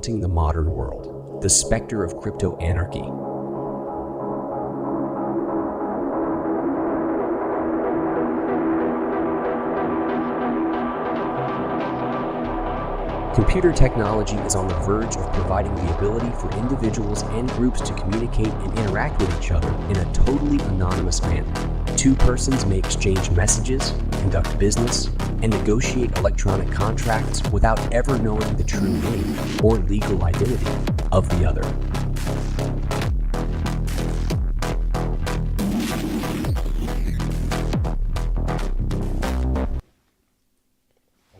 haunting the modern world, the specter of crypto anarchy. Computer technology is on the verge of providing the ability for individuals and groups to communicate and interact with each other in a totally anonymous manner. Two persons may exchange messages, conduct business, and negotiate electronic contracts without ever knowing the true name or legal identity of the other.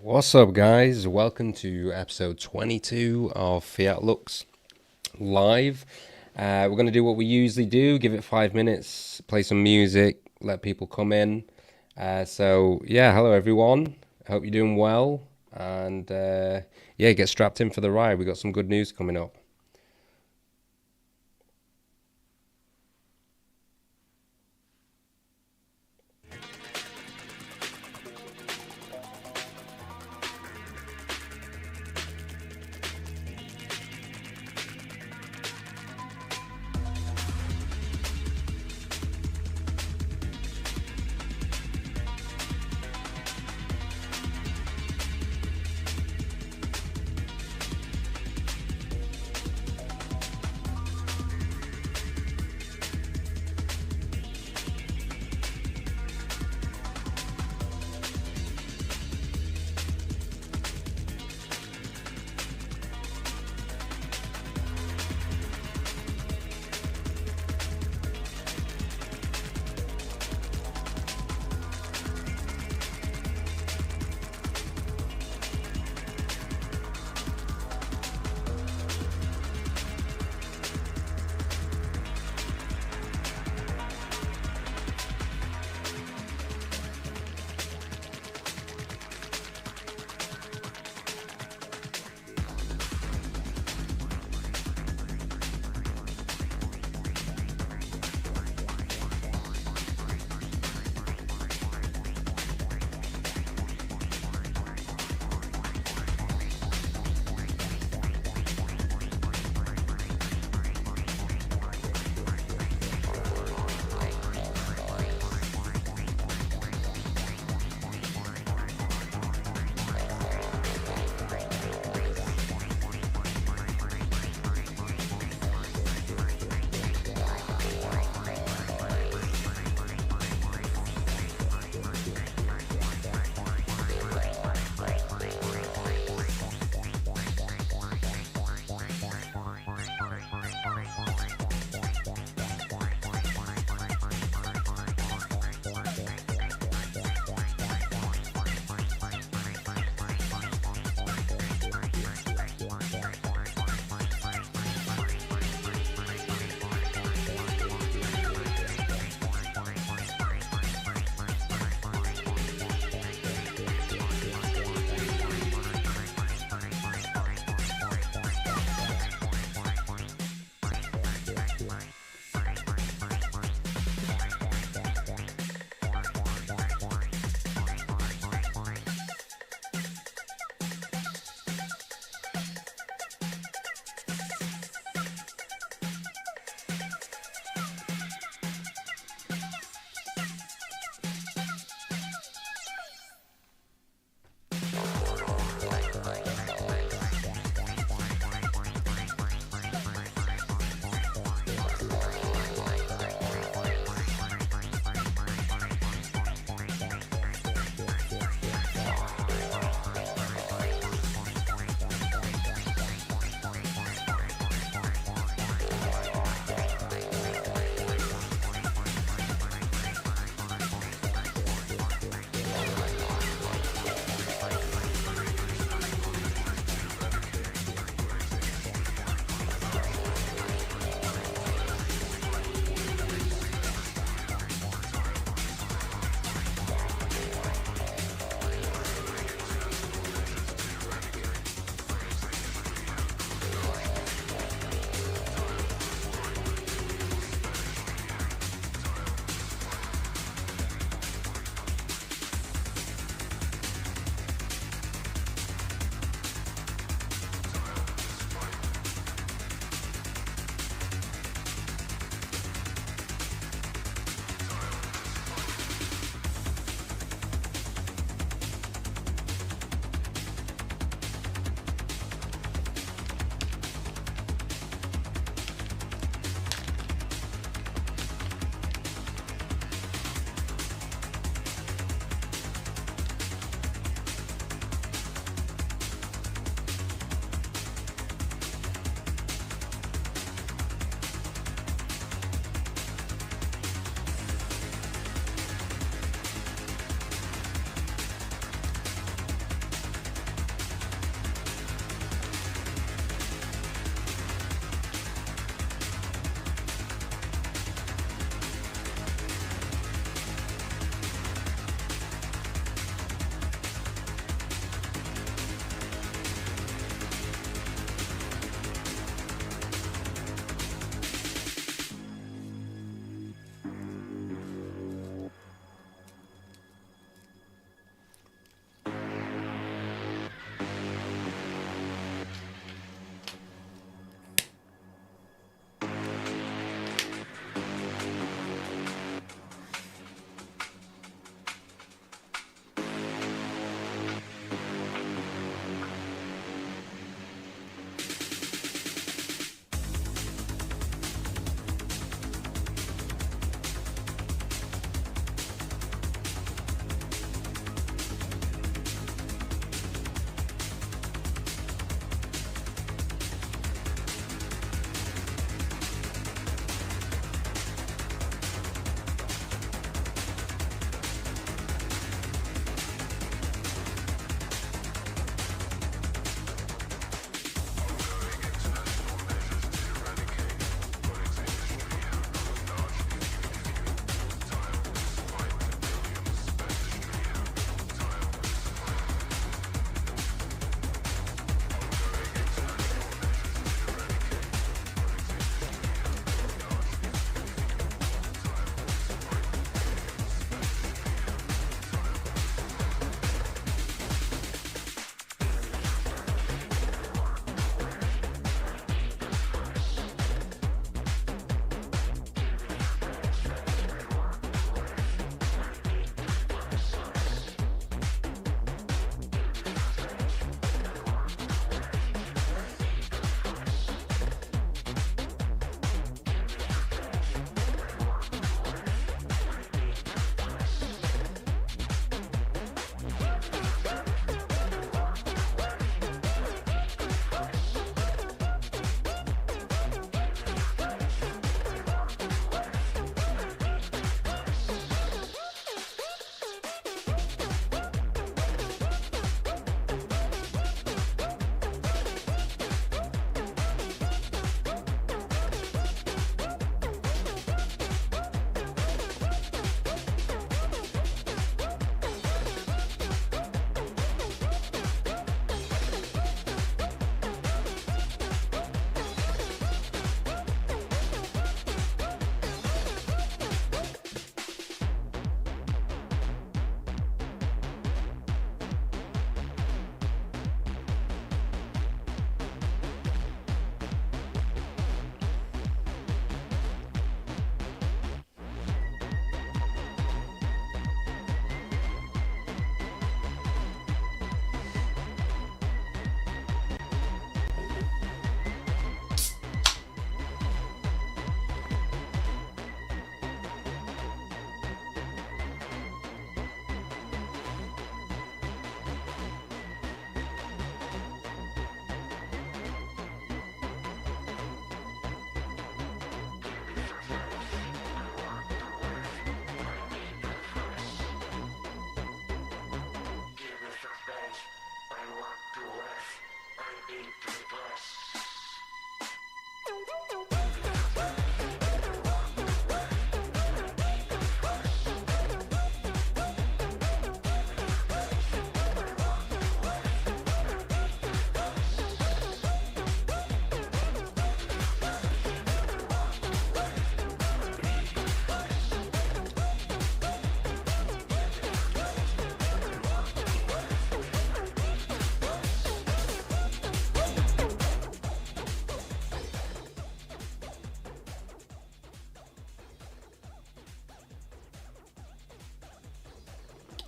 What's up, guys? Welcome to episode 22 of FIAT LUX live. We're going to do what we usually do, give it 5 minutes, play some music, let people come in. So hello everyone. I hope you're doing well, and get strapped in for the ride. We got some good news coming up.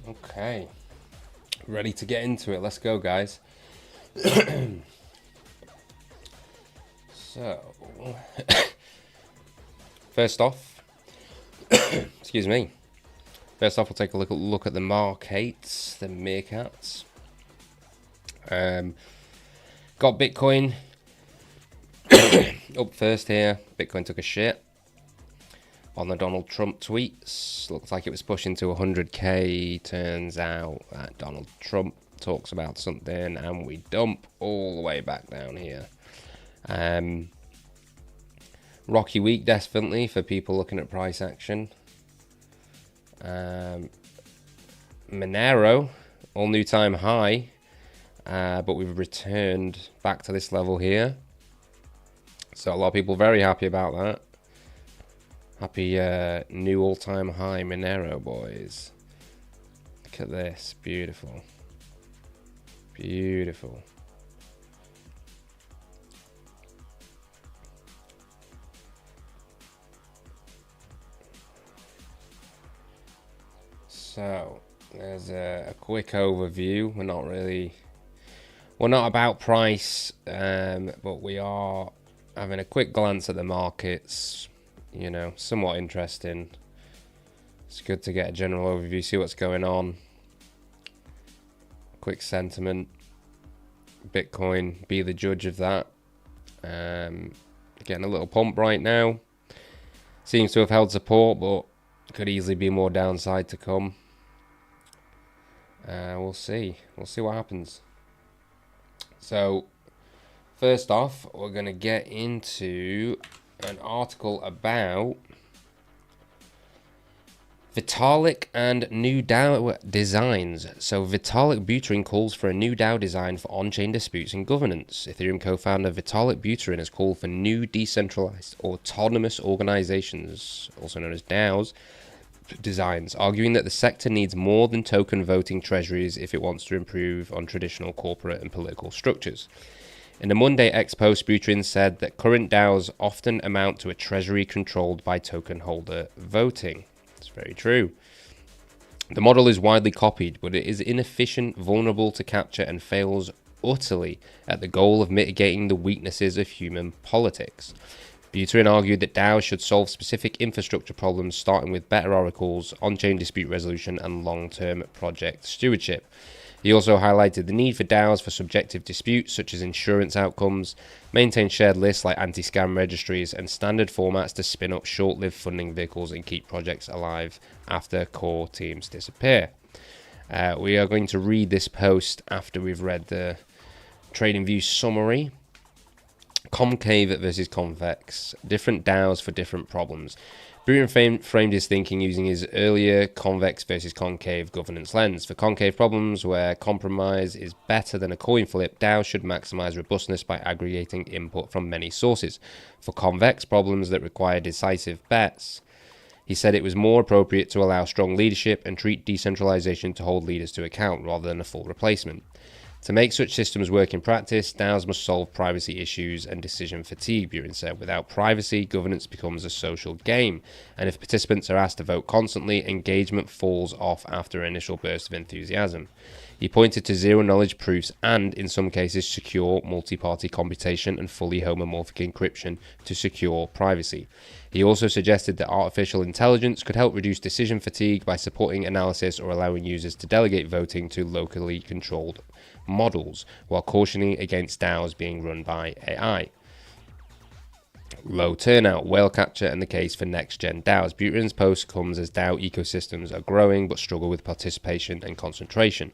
Okay, ready to get into it. Let's go, guys. So, first off, excuse me. First off, we'll take a look at the markets, the meerkats. Got Bitcoin up first here. Bitcoin took a shit on the Donald Trump tweets. Looks like it was pushing to 100k. Turns out that Donald Trump talks about something and we dump all the way back down here. Rocky week definitely for people looking at price action. Monero, all new time high, but we've returned back to this level here. So a lot of people very happy about that. Happy new all-time high Monero, boys. Look at this, beautiful. Beautiful. So there's a quick overview. We're not about price, but we are having a quick glance at the markets. You know, somewhat interesting. It's good to get a general overview, see what's going on. Quick sentiment. Bitcoin, be the judge of that. Getting a little pump right now. Seems to have held support, but could easily be more downside to come. We'll see. We'll see what happens. So, first off, we're going to get into an article about Vitalik and new DAO designs. So Vitalik Buterin calls for a new DAO design for on-chain disputes and governance. Ethereum co-founder Vitalik Buterin has called for new decentralized autonomous organizations, also known as DAOs, designs, arguing that the sector needs more than token voting treasuries if it wants to improve on traditional corporate and political structures. In a Monday X post, Buterin said that current DAOs often amount to a treasury controlled by token holder voting. It's very true. The model is widely copied, but it is inefficient, vulnerable to capture, and fails utterly at the goal of mitigating the weaknesses of human politics. Buterin argued that DAOs should solve specific infrastructure problems, starting with better oracles, on-chain dispute resolution, and long-term project stewardship. He also highlighted the need for DAOs for subjective disputes, such as insurance outcomes, maintain shared lists like anti-scam registries, and standard formats to spin up short-lived funding vehicles and keep projects alive after core teams disappear. We are going to read this post after we've read the TradingView summary. Concave versus convex, different DAOs for different problems. Buterin framed his thinking using his earlier convex versus concave governance lens. For concave problems where compromise is better than a coin flip, DAOs should maximize robustness by aggregating input from many sources. For convex problems that require decisive bets, he said it was more appropriate to allow strong leadership and treat decentralization to hold leaders to account rather than a full replacement. To make such systems work in practice, DAOs must solve privacy issues and decision fatigue, Buterin said. Without privacy, governance becomes a social game, and if participants are asked to vote constantly, engagement falls off after an initial burst of enthusiasm. He pointed to zero-knowledge proofs and, in some cases, secure multi-party computation and fully homomorphic encryption to secure privacy. He also suggested that artificial intelligence could help reduce decision fatigue by supporting analysis or allowing users to delegate voting to locally controlled models, while cautioning against DAOs being run by AI. Low turnout, whale capture, and the case for next-gen DAOs. Buterin's post comes as DAO ecosystems are growing but struggle with participation and concentration.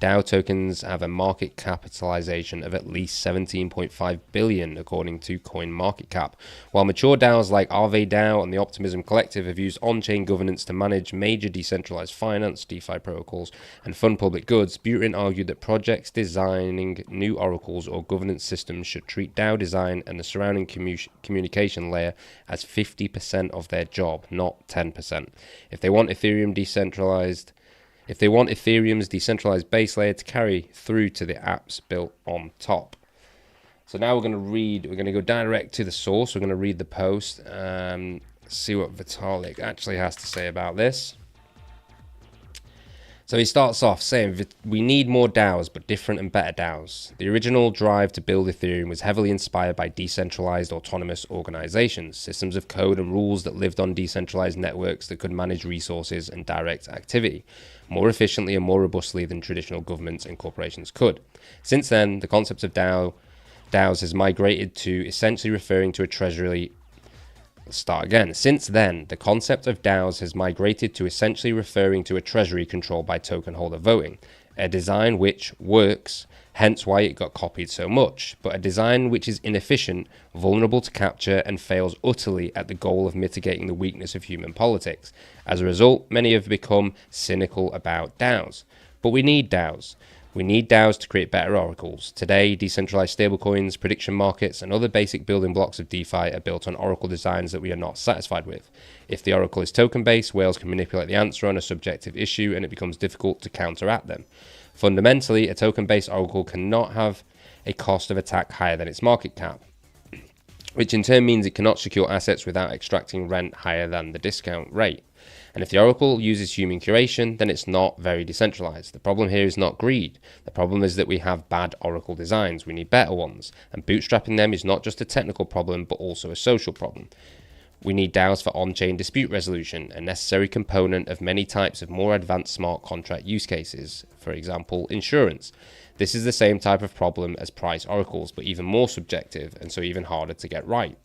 DAO tokens have a market capitalization of at least 17.5 billion, according to CoinMarketCap. While mature DAOs like Aave DAO and the Optimism Collective have used on-chain governance to manage major decentralized finance, DeFi protocols, and fund public goods, Buterin argued that projects designing new oracles or governance systems should treat DAO design and the surrounding communication layer as 50% of their job, not 10%. If they want Ethereum's decentralized base layer to carry through to the apps built on top. So now we're going to go direct to the source. We're going to read the post, see what Vitalik actually has to say about this. So he starts off saying that we need more DAOs, but different and better DAOs. The original drive to build Ethereum was heavily inspired by decentralized autonomous organizations, systems of code and rules that lived on decentralized networks that could manage resources and direct activity more efficiently and more robustly than traditional governments and corporations could. Since then, the concept of DAOs has migrated to essentially referring to a treasury. Since then, the concept of DAOs has migrated to essentially referring to a treasury controlled by token holder voting, a design which works, hence why it got copied so much, but a design which is inefficient, vulnerable to capture, and fails utterly at the goal of mitigating the weakness of human politics. As a result, many have become cynical about DAOs. But we need DAOs. We need DAOs to create better oracles. Today, decentralized stablecoins, prediction markets, and other basic building blocks of DeFi are built on oracle designs that we are not satisfied with. If the oracle is token-based, whales can manipulate the answer on a subjective issue, and it becomes difficult to counteract them. Fundamentally, a token-based oracle cannot have a cost of attack higher than its market cap, which in turn means it cannot secure assets without extracting rent higher than the discount rate. And if the oracle uses human curation, then it's not very decentralized. The problem here is not greed. The problem is that we have bad oracle designs. We need better ones. And bootstrapping them is not just a technical problem, but also a social problem. We need DAOs for on-chain dispute resolution, a necessary component of many types of more advanced smart contract use cases, for example, insurance. This is the same type of problem as price oracles, but even more subjective, and so even harder to get right.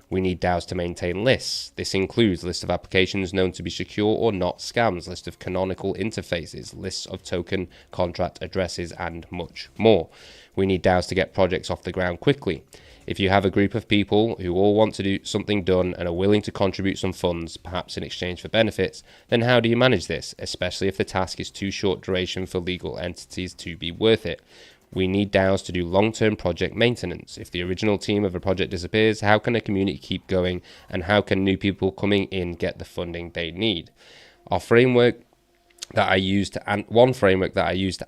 We need DAOs to maintain lists. This includes lists of applications known to be secure or not scams, list of canonical interfaces, lists of token contract addresses, and much more. We need DAOs to get projects off the ground quickly. If you have a group of people who all want to do something done and are willing to contribute some funds, perhaps in exchange for benefits, then how do you manage this, especially if the task is too short duration for legal entities to be worth it? We need DAOs to do long-term project maintenance. If the original team of a project disappears, how can a community keep going, and how can new people coming in get the funding they need? One framework that I use to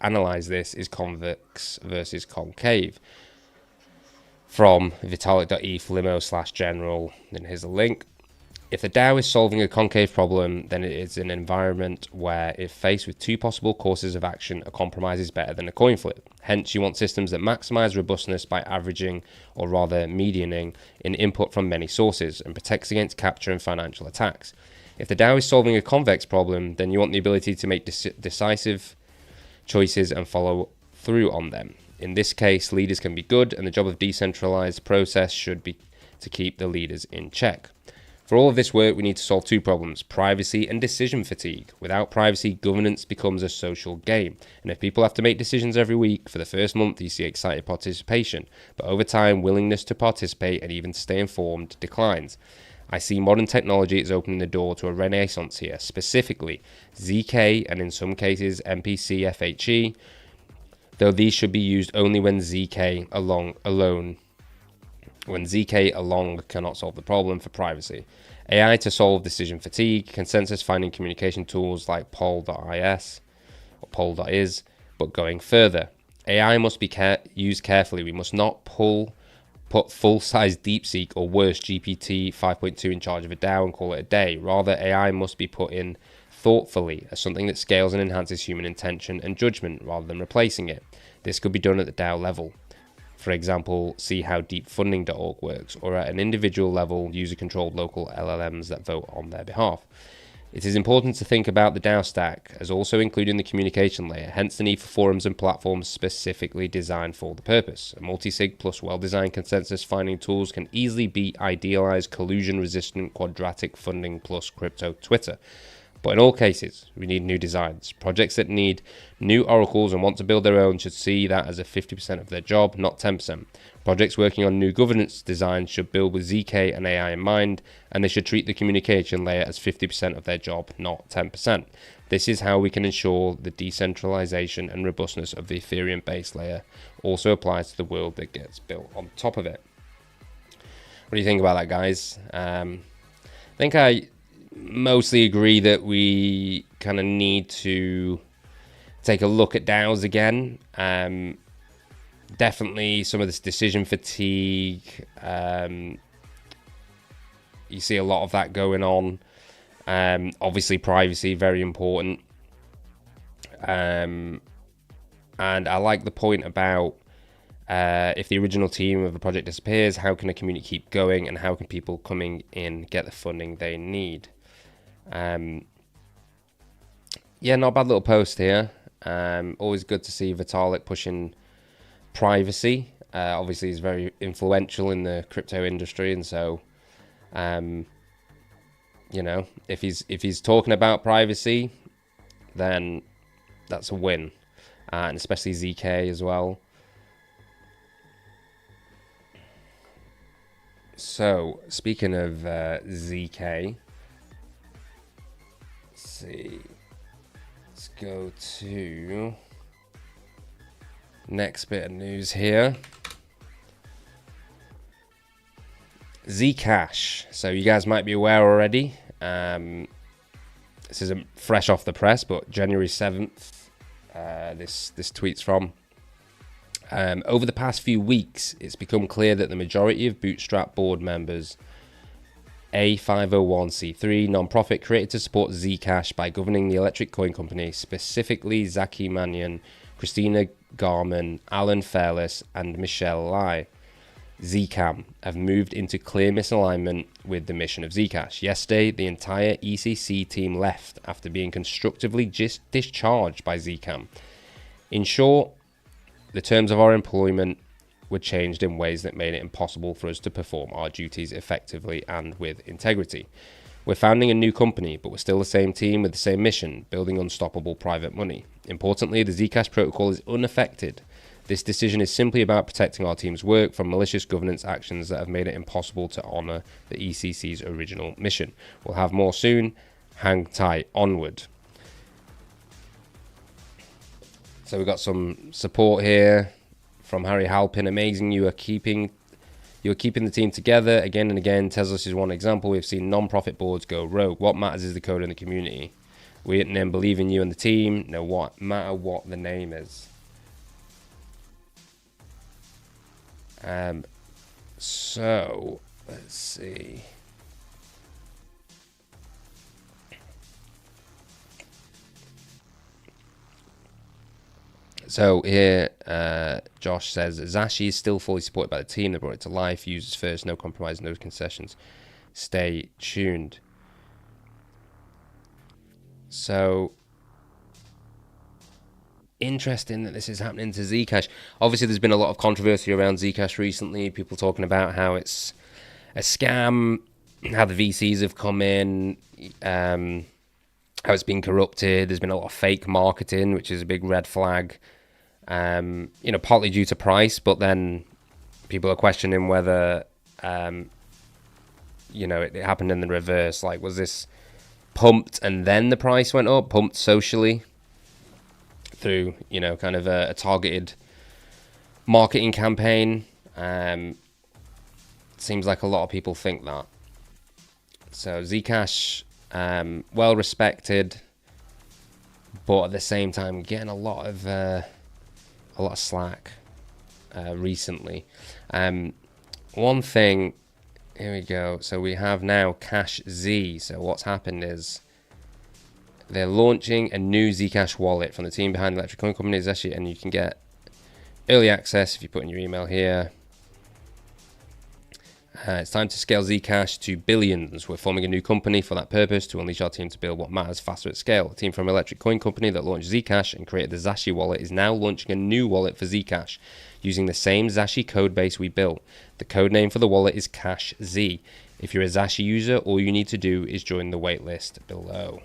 analyze this is convex versus concave. From vitalik.eth limo/general, and here's a link. If the DAO is solving a concave problem, then it is an environment where, if faced with two possible courses of action, a compromise is better than a coin flip. Hence, you want systems that maximize robustness by averaging, or rather medianing, in input from many sources, and protects against capture and financial attacks. If the DAO is solving a convex problem, then you want the ability to make decisive choices and follow through on them. In this case, leaders can be good, and the job of decentralized process should be to keep the leaders in check. For all of this work, we need to solve two problems: privacy and decision fatigue. Without privacy, governance becomes a social game. And if people have to make decisions every week, for the first month you see excited participation. But over time, willingness to participate and even to stay informed declines. I see modern technology is opening the door to a renaissance here, specifically ZK and in some cases MPC FHE, though these should be used only when ZK alone cannot solve the problem for privacy. AI to solve decision fatigue, consensus finding communication tools like poll.is or poll.is, but going further. AI must be used carefully. We must not put full-size DeepSeek or worse GPT 5.2 in charge of a DAO and call it a day. Rather, AI must be put in thoughtfully as something that scales and enhances human intention and judgment rather than replacing it. This could be done at the DAO level. For example, see how deepfunding.org works, or at an individual level, user-controlled local LLMs that vote on their behalf. It is important to think about the DAO stack as also including the communication layer, hence the need for forums and platforms specifically designed for the purpose. A multi-sig plus well-designed consensus finding tools can easily be idealized collusion-resistant quadratic funding plus crypto Twitter. But in all cases, we need new designs. Projects that need new oracles and want to build their own should see that as a 50% of their job, not 10%. Projects working on new governance designs should build with ZK and AI in mind, and they should treat the communication layer as 50% of their job, not 10%. This is how we can ensure the decentralization and robustness of the Ethereum base layer also applies to the world that gets built on top of it. What do you think about that, guys? I think I mostly agree that we kind of need to take a look at DAOs again. Definitely some of this decision fatigue. You see a lot of that going on. Obviously privacy, very important. And I like the point about if the original team of the project disappears, how can a community keep going, and how can people coming in get the funding they need? Yeah, not a bad little post here. Always good to see Vitalik pushing privacy. Obviously, he's very influential in the crypto industry, and so, you know, if he's talking about privacy, then that's a win, and especially ZK as well. So, speaking of ZK, let's see. Let's go to next bit of news here. Zcash. So you guys might be aware already. This isn't fresh off the press, but January 7th, this tweet's from. Over the past few weeks, it's become clear that the majority of Bootstrap board members, a 501c3 nonprofit created to support Zcash by governing the electric coin company, specifically Zaki Mannion, Christina Garman, Alan Fairless, and Michelle Lai, Zcam, have moved into clear misalignment with the mission of Zcash. Yesterday, the entire ECC team left after being constructively discharged by Zcam. In short, the terms of our employment were changed in ways that made it impossible for us to perform our duties effectively and with integrity. We're founding a new company, but we're still the same team with the same mission, building unstoppable private money. Importantly, the Zcash protocol is unaffected. This decision is simply about protecting our team's work from malicious governance actions that have made it impossible to honor the ECC's original mission. We'll have more soon. Hang tight. Onward. So we've got some support here from Harry Halpin. Amazing. You are keeping the team together again and again. Teslas is one example. We've seen non-profit boards go rogue. What matters is the code in the community. We then believe in you and the team. No matter what the name is. So let's see. So here, Josh says, Zashi is still fully supported by the team. They brought it to life. Users first, no compromise, no concessions. Stay tuned. So, interesting that this is happening to Zcash. Obviously, there's been a lot of controversy around Zcash recently. People talking about how it's a scam, how the VCs have come in, how it's been corrupted. There's been a lot of fake marketing, which is a big red flag. Partly due to price, but then people are questioning whether, it happened in the reverse. Like, was this pumped and then the price went up, pumped socially through, kind of a targeted marketing campaign? Seems like a lot of people think that. So Zcash, well respected, but at the same time getting a lot of slack recently. One thing, here we go. So we have now Cash Z. So what's happened is they're launching a new Zcash wallet from the team behind the electric coin company, Zashi, and you can get early access if you put in your email here. It's time to scale Zcash to billions. We're forming a new company for that purpose to unleash our team to build what matters faster at scale. A team from Electric Coin Company that launched Zcash and created the Zashi wallet is now launching a new wallet for Zcash using the same Zashi code base we built. The code name for the wallet is Cash Z. If you're a Zashi user, all you need to do is join the waitlist below.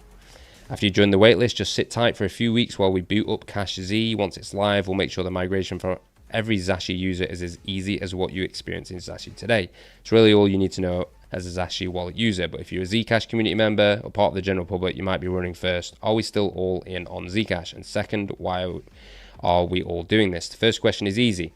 After you join the waitlist, just sit tight for a few weeks while we boot up Cash Z. Once it's live, we'll make sure the migration for every Zashi user is as easy as what you experience in Zashi today. It's really all you need to know as a Zashi wallet user. But if you're a Zcash community member or part of the general public, you might be running first. Are we still all in on Zcash? And second, why are we all doing this? The first question is easy.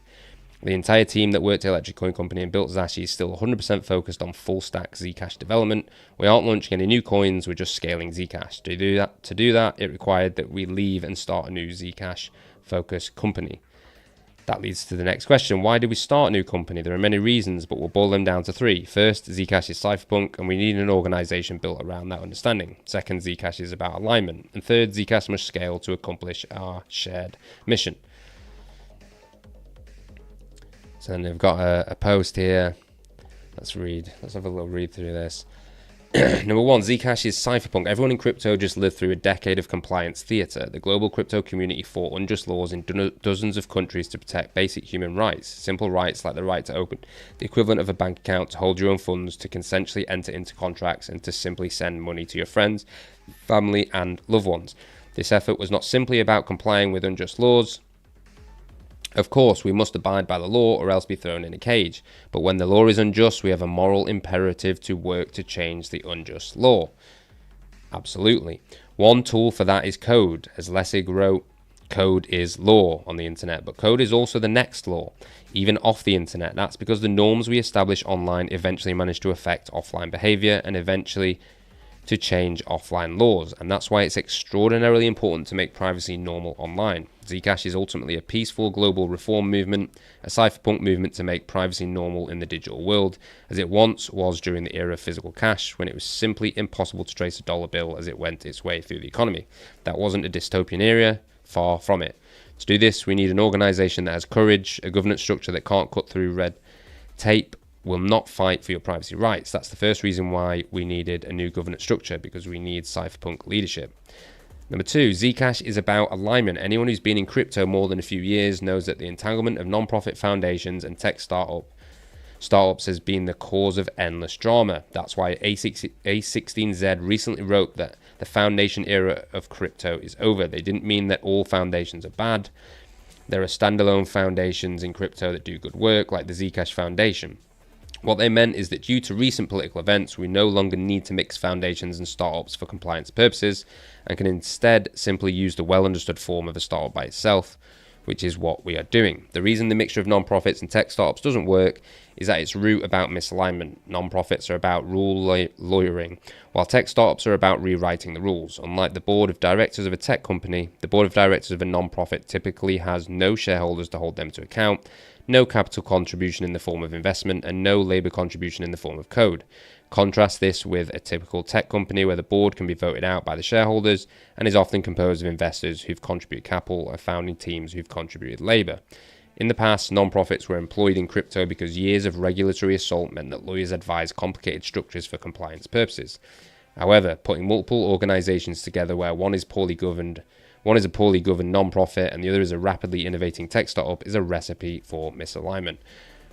The entire team that worked at Electric Coin Company and built Zashi is still 100% focused on full stack Zcash development. We aren't launching any new coins, we're just scaling Zcash. To do that, it required that we leave and start a new Zcash focused company. That leads to the next question. Why did we start a new company? There are many reasons, but we'll boil them down to 3. First, Zcash is cypherpunk, and we need an organization built around that understanding. Second, Zcash is about alignment. And third, Zcash must scale to accomplish our shared mission. So then they've got a post here. Let's have a little read through this. Number 1, Zcash is cypherpunk. Everyone in crypto just lived through a decade of compliance theatre. The global crypto community fought unjust laws in dozens of countries to protect basic human rights. Simple rights like the right to open the equivalent of a bank account, to hold your own funds, to consensually enter into contracts, and to simply send money to your friends, family, and loved ones. This effort was not simply about complying with unjust laws. Of course, we must abide by the law or else be thrown in a cage. But when the law is unjust, we have a moral imperative to work to change the unjust law. Absolutely. One tool for that is code. As Lessig wrote, code is law on the internet, but code is also the next law, even off the internet. That's because the norms we establish online eventually manage to affect offline behavior and eventually to change offline laws, and that's why it's extraordinarily important to make privacy normal online. Zcash is ultimately a peaceful global reform movement, a cypherpunk movement to make privacy normal in the digital world, as it once was during the era of physical cash, when it was simply impossible to trace a dollar bill as it went its way through the economy. That wasn't a dystopian era, far from it. To do this, we need an organization that has courage, a governance structure that can't cut through red tape, will not fight for your privacy rights. That's the first reason why we needed a new governance structure, because we need cypherpunk leadership. Number 2, Zcash is about alignment. Anyone who's been in crypto more than a few years knows that the entanglement of non-profit foundations and tech startups has been the cause of endless drama. That's why A16Z recently wrote that the foundation era of crypto is over. They didn't mean that all foundations are bad. There are standalone foundations in crypto that do good work, like the Zcash Foundation. What they meant is that due to recent political events, we no longer need to mix foundations and startups for compliance purposes, and can instead simply use the well-understood form of a startup by itself, which is what we are doing. The reason the mixture of non-profits and tech startups doesn't work is at its root about misalignment. Non-profits are about rule lawyering, while tech startups are about rewriting the rules. Unlike the board of directors of a tech company, the board of directors of a non-profit typically has no shareholders to hold them to account, no capital contribution in the form of investment, and no labor contribution in the form of code. Contrast this with a typical tech company where the board can be voted out by the shareholders and is often composed of investors who've contributed capital or founding teams who've contributed labor. In the past, non-profits were employed in crypto because years of regulatory assault meant that lawyers advised complicated structures for compliance purposes. However, putting multiple organizations together where one is a poorly governed non-profit and the other is a rapidly innovating tech startup is a recipe for misalignment.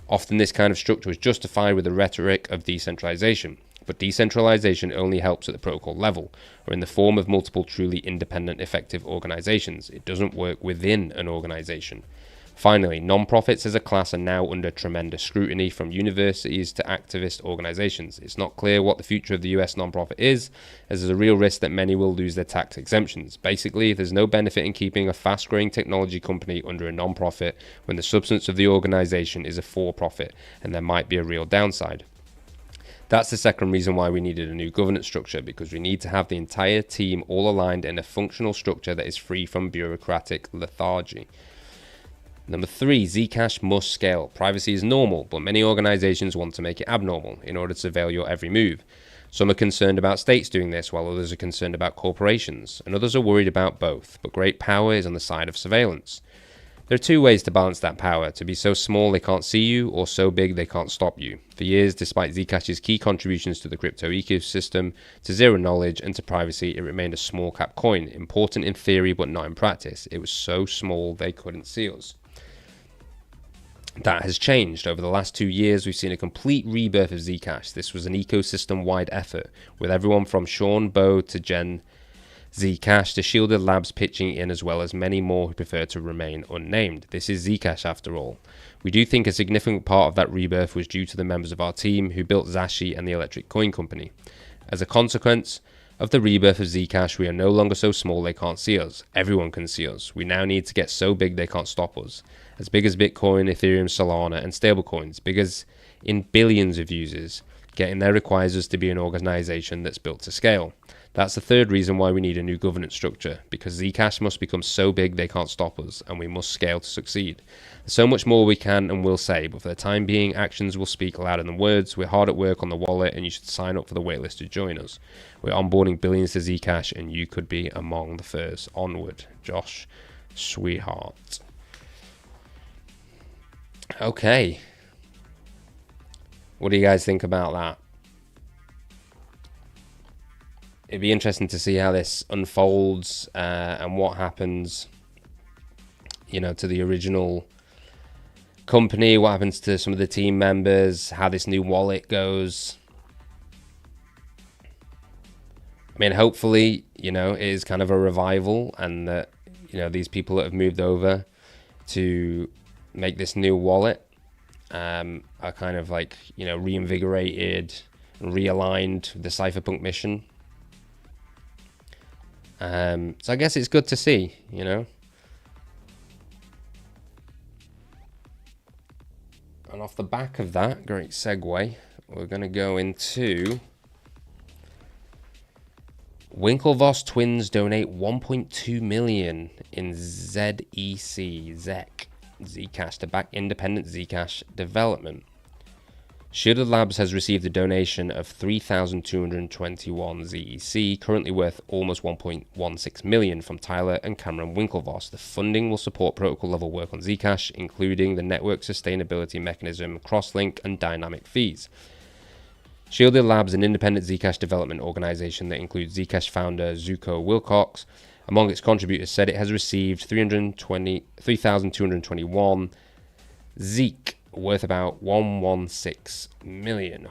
Often this kind of structure is justified with the rhetoric of decentralization, but decentralization only helps at the protocol level, or in the form of multiple truly independent, effective organizations. It doesn't work within an organization. Finally, non-profits as a class are now under tremendous scrutiny from universities to activist organizations. It's not clear what the future of the US non-profit is, as there's a real risk that many will lose their tax exemptions. Basically, there's no benefit in keeping a fast-growing technology company under a non-profit when the substance of the organization is a for-profit, and there might be a real downside. That's the second reason why we needed a new governance structure, because we need to have the entire team all aligned in a functional structure that is free from bureaucratic lethargy. Number 3, Zcash must scale. Privacy is normal, but many organizations want to make it abnormal in order to surveil your every move. Some are concerned about states doing this, while others are concerned about corporations, and others are worried about both, but great power is on the side of surveillance. There are 2 ways to balance that power: to be so small they can't see you, or so big they can't stop you. For years, despite Zcash's key contributions to the crypto ecosystem, to zero knowledge, and to privacy, it remained a small cap coin, important in theory but not in practice. It was so small they couldn't see us. That has changed. Over the last 2 years, we've seen a complete rebirth of Zcash. This was an ecosystem-wide effort, with everyone from Sean Bowe to Jen Zcash to Shielded Labs pitching in, as well as many more who prefer to remain unnamed. This is Zcash after all. We do think a significant part of that rebirth was due to the members of our team who built Zashi and the Electric Coin Company. As a consequence of the rebirth of Zcash, we are no longer so small they can't see us. Everyone can see us. We now need to get so big they can't stop us. As big as Bitcoin, Ethereum, Solana, and stablecoins, big as in billions of users. Getting there requires us to be an organization that's built to scale. That's the third reason why we need a new governance structure, because Zcash must become so big they can't stop us, and we must scale to succeed. There's so much more we can and will say, but for the time being, actions will speak louder than words. We're hard at work on the wallet, and you should sign up for the waitlist to join us. We're onboarding billions to Zcash, and you could be among the first. Onward, Josh, sweetheart. Okay. What do you guys think about that? It'd be interesting to see how this unfolds and what happens, to the original company, what happens to some of the team members, how this new wallet goes. I mean, hopefully, it is kind of a revival, and that, these people that have moved over to make this new wallet are kind of like, reinvigorated and realigned with the cypherpunk mission. So I guess it's good to see, And off the back of that, great segue, we're going to go into Winklevoss twins donate 1.2 million in Zcash to back independent Zcash development. Shielded Labs has received a donation of 3,221 ZEC, currently worth almost 1.16 million from Tyler and Cameron Winklevoss. The funding will support protocol-level work on Zcash, including the network sustainability mechanism, crosslink, and dynamic fees. Shielded Labs, an independent Zcash development organization that includes Zcash founder Zuko Wilcox, among its contributors, said it has received 3,221 ZEC, worth about 1.16 million,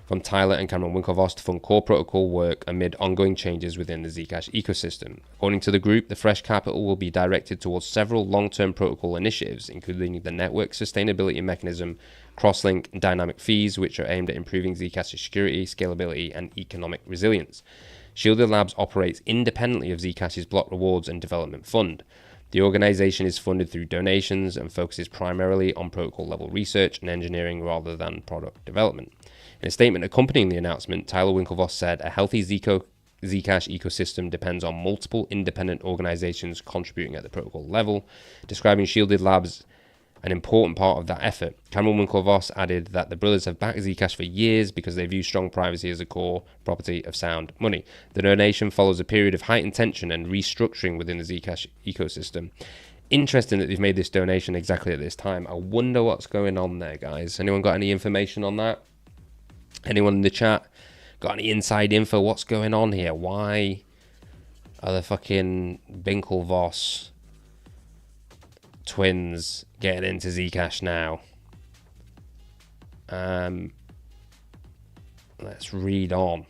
from Tyler and Cameron Winklevoss to fund core protocol work amid ongoing changes within the Zcash ecosystem. According to the group, the fresh capital will be directed towards several long-term protocol initiatives, including the network sustainability mechanism, crosslink, and dynamic fees, which are aimed at improving Zcash's security, scalability, and economic resilience. Shielded Labs operates independently of Zcash's block rewards and development fund. The organization is funded through donations and focuses primarily on protocol-level research and engineering rather than product development. In a statement accompanying the announcement, Tyler Winklevoss said, "A healthy Zcash ecosystem depends on multiple independent organizations contributing at the protocol level," describing Shielded Labs an important part of that effort. Cameron Winklevoss added that the brothers have backed Zcash for years because they view strong privacy as a core property of sound money. The donation follows a period of heightened tension and restructuring within the Zcash ecosystem. Interesting that they've made this donation exactly at this time. I wonder what's going on there, guys. Anyone got any information on that? Anyone in the chat got any inside info? What's going on here? Why are the fucking Winklevoss twins getting into Zcash now? Let's read on.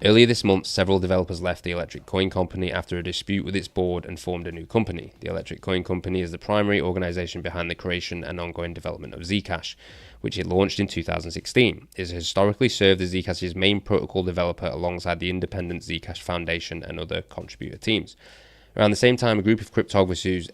Earlier this month, several developers left the Electric Coin Company after a dispute with its board and formed a new company. The Electric Coin Company is the primary organization behind the creation and ongoing development of Zcash, which it launched in 2016. It has historically served as Zcash's main protocol developer alongside the independent Zcash Foundation and other contributor teams. Around the same time, a group of cryptographers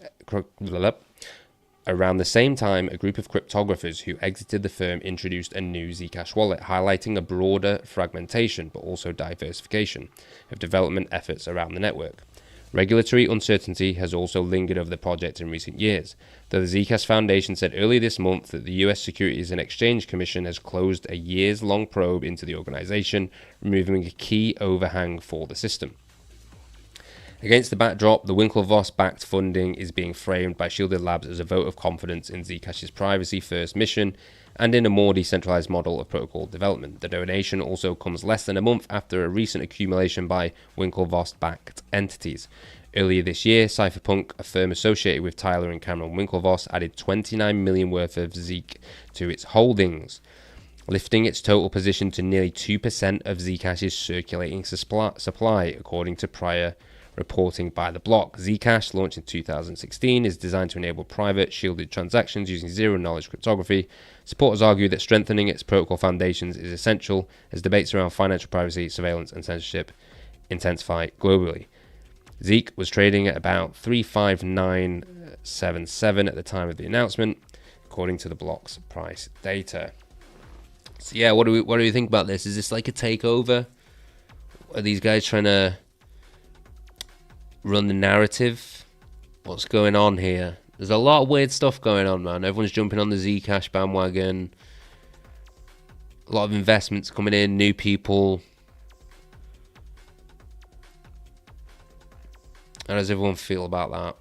who exited the firm introduced a new Zcash wallet, highlighting a broader fragmentation but also diversification of development efforts around the network. Regulatory uncertainty has also lingered over the project in recent years, though the Zcash Foundation said earlier this month that the US Securities and Exchange Commission has closed a years-long probe into the organization, removing a key overhang for the system. Against the backdrop, the Winklevoss-backed funding is being framed by Shielded Labs as a vote of confidence in Zcash's privacy-first mission and in a more decentralized model of protocol development. The donation also comes less than a month after a recent accumulation by Winklevoss-backed entities. Earlier this year, Cypherpunk, a firm associated with Tyler and Cameron Winklevoss, added 29 million worth of Zcash to its holdings, lifting its total position to nearly 2% of Zcash's circulating supply, according to prior reporting by the block. Zcash, launched in 2016, is designed to enable private, shielded transactions using zero-knowledge cryptography. Supporters argue that strengthening its protocol foundations is essential as debates around financial privacy, surveillance, and censorship intensify globally. Zeke was trading at about 35977 at the time of the announcement. according to the block's price data. So yeah, what do we think about this? Is this like a takeover? Are these guys trying to run the narrative? What's going on here? There's a lot of weird stuff going on, man. Everyone's jumping on the Zcash bandwagon. A lot of investments coming in, new people. How does everyone feel about that?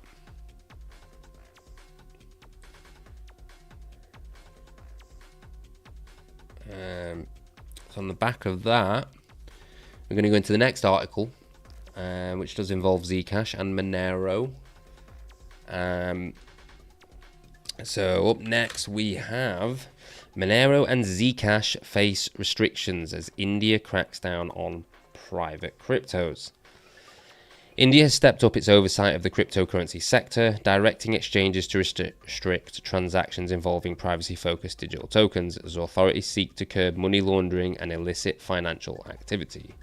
So on the back of that, we're going to go into the next article, which does involve Zcash and Monero. So up next we have Monero and Zcash face restrictions as India cracks down on private cryptos. India has stepped up its oversight of the cryptocurrency sector, directing exchanges to restrict transactions involving privacy-focused digital tokens as authorities seek to curb money laundering and illicit financial activity.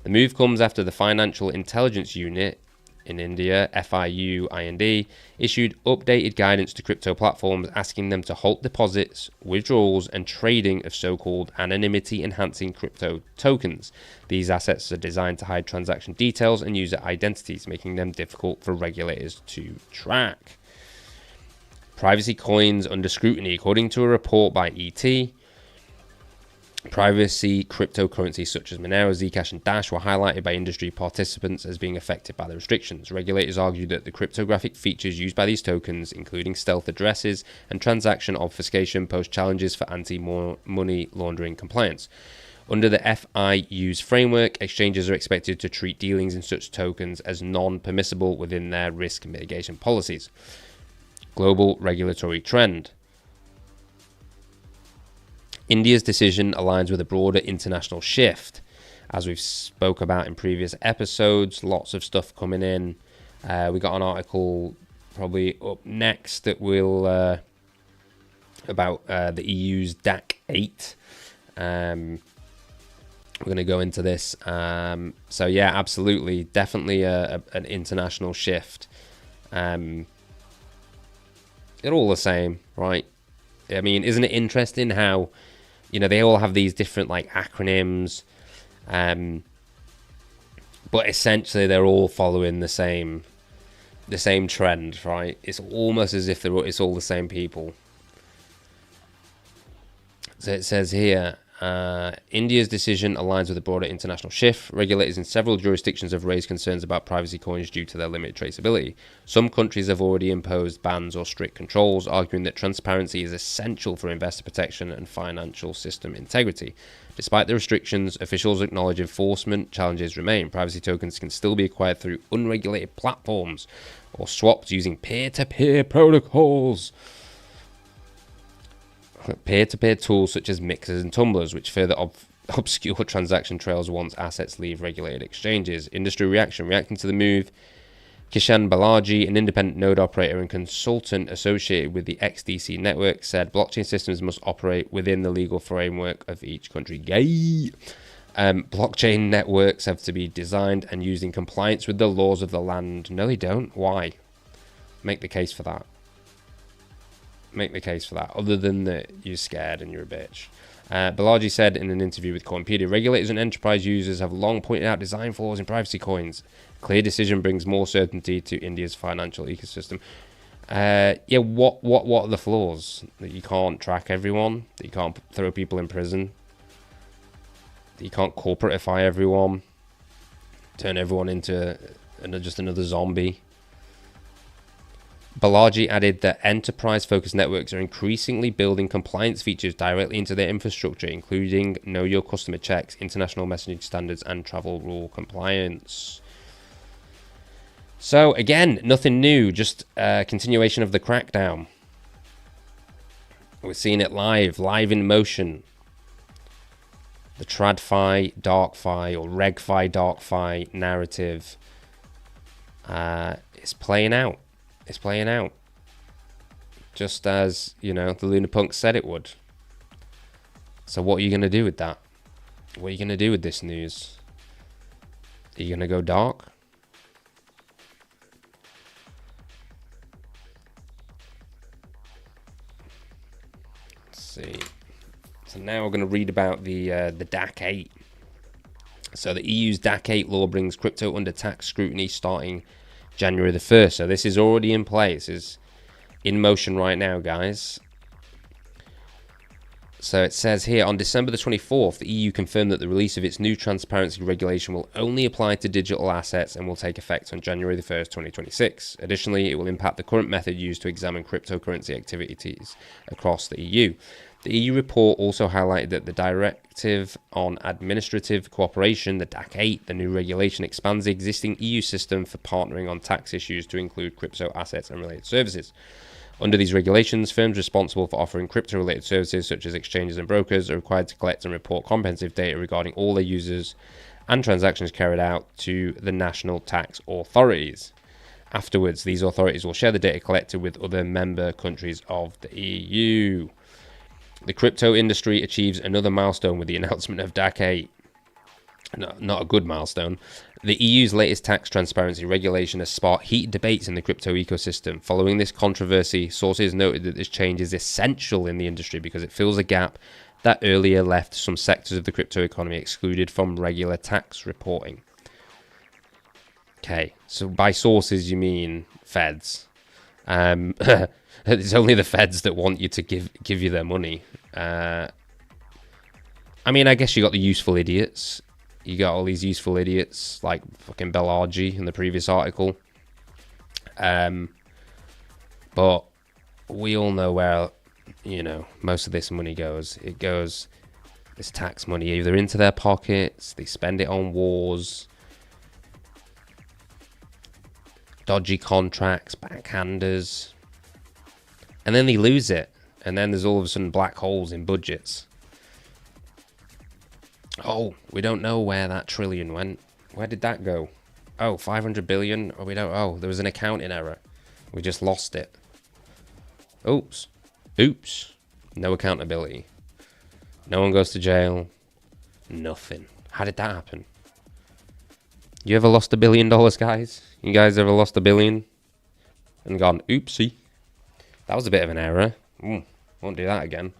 The move comes after the Financial Intelligence Unit in India, FIAT, issued updated guidance to crypto platforms asking them to halt deposits, withdrawals, and trading of so-called anonymity-enhancing crypto tokens. These assets are designed to hide transaction details and user identities, making them difficult for regulators to track. Privacy coins under scrutiny, according to a report by ET. Privacy cryptocurrencies such as Monero, Zcash, and Dash were highlighted by industry participants as being affected by the restrictions. Regulators argued that the cryptographic features used by these tokens, including stealth addresses and transaction obfuscation, pose challenges for anti-money laundering compliance. Under the FIU's framework, exchanges are expected to treat dealings in such tokens as non-permissible within their risk mitigation policies. Global regulatory trend. India's decision aligns with a broader international shift. As we've spoke about in previous episodes, lots of stuff coming in. We got an article probably up next that will about the EU's DAC 8. We're going to go into this. So yeah, absolutely, definitely an international shift. They're all the same, right? I mean, isn't it interesting how, you know, they all have these different like acronyms, but essentially they're all following the same trend, right? It's almost as if it's all the same people. So it says here, India's decision aligns with a broader international shift. Regulators in several jurisdictions have raised concerns about privacy coins due to their limited traceability. Some countries have already imposed bans or strict controls, arguing that transparency is essential for investor protection and financial system integrity. Despite the restrictions, officials acknowledge enforcement challenges remain. Privacy tokens can still be acquired through unregulated platforms or swapped using peer-to-peer protocols. Peer-to-peer tools such as mixers and tumblers, which further obscure transaction trails once assets leave regulated exchanges. Industry reacting to the move. Kishan Balaji, an independent node operator and consultant associated with the XDC network, said blockchain systems must operate within the legal framework of each country. Blockchain networks have to be designed and used in compliance with the laws of the land. No, they don't. Why? Make the case for that. Other than that you're scared and you're a bitch. Balaji said in an interview with Coinpedia, regulators and enterprise users have long pointed out design flaws in privacy coins. Clear decision brings more certainty to India's financial ecosystem. Yeah, what are the flaws? That you can't track everyone, that you can't throw people in prison, that you can't corporatify everyone, turn everyone into just another zombie. Balaji added that enterprise-focused networks are increasingly building compliance features directly into their infrastructure, including know your customer checks, international messaging standards, and travel rule compliance. So again, nothing new, just a continuation of the crackdown. We're seeing it live in motion. The TradFi, DarkFi, or RegFi, DarkFi narrative is playing out. It's playing out. Just as, you know, the Lunar Punk said it would. So what are you going to do with that? What are you going to do with this news? Are you going to go dark? see. So now we're going to read about the DAC 8. So the EU's DAC 8 law brings crypto under tax scrutiny starting January the 1st. So this is already in place. It's in motion right now, guys. So it says here, on December the 24th, the EU confirmed that the release of its new transparency regulation will only apply to digital assets and will take effect on January the 1st, 2026. Additionally, it will impact the current method used to examine cryptocurrency activities across the EU. The EU report also highlighted that the Directive on Administrative Cooperation, the DAC 8, the new regulation expands the existing EU system for partnering on tax issues to include crypto assets and related services. Under these regulations, firms responsible for offering crypto-related services, such as exchanges and brokers, are required to collect and report comprehensive data regarding all their users and transactions carried out to the national tax authorities. Afterwards, these authorities will share the data collected with other member countries of the EU. The crypto industry achieves another milestone with the announcement of DAC 8. No, not a good milestone. The EU's latest tax transparency regulation has sparked heated debates in the crypto ecosystem. Following this controversy, sources noted that this change is essential in the industry because it fills a gap that earlier left some sectors of the crypto economy excluded from regular tax reporting. Okay, so by sources you mean feds. It's only the feds that want you to give you their money. I mean, I guess you got the useful idiots. You got all these useful idiots like fucking Belargi in the previous article. But we all know where, most of this money goes. It goes, this tax money, either into their pockets, they spend it on wars, dodgy contracts, backhanders, and then they lose it. And then there's all of a sudden black holes in budgets. Oh, we don't know where that trillion went. Where did that go? Oh, 500 billion? Oh, we don't. Oh, there was an accounting error. We just lost it. Oops. Oops. No accountability. No one goes to jail. Nothing. How did that happen? You ever lost $1 billion, guys? You guys ever lost $1 billion? And gone, oopsie. That was a bit of an error. Won't do that again.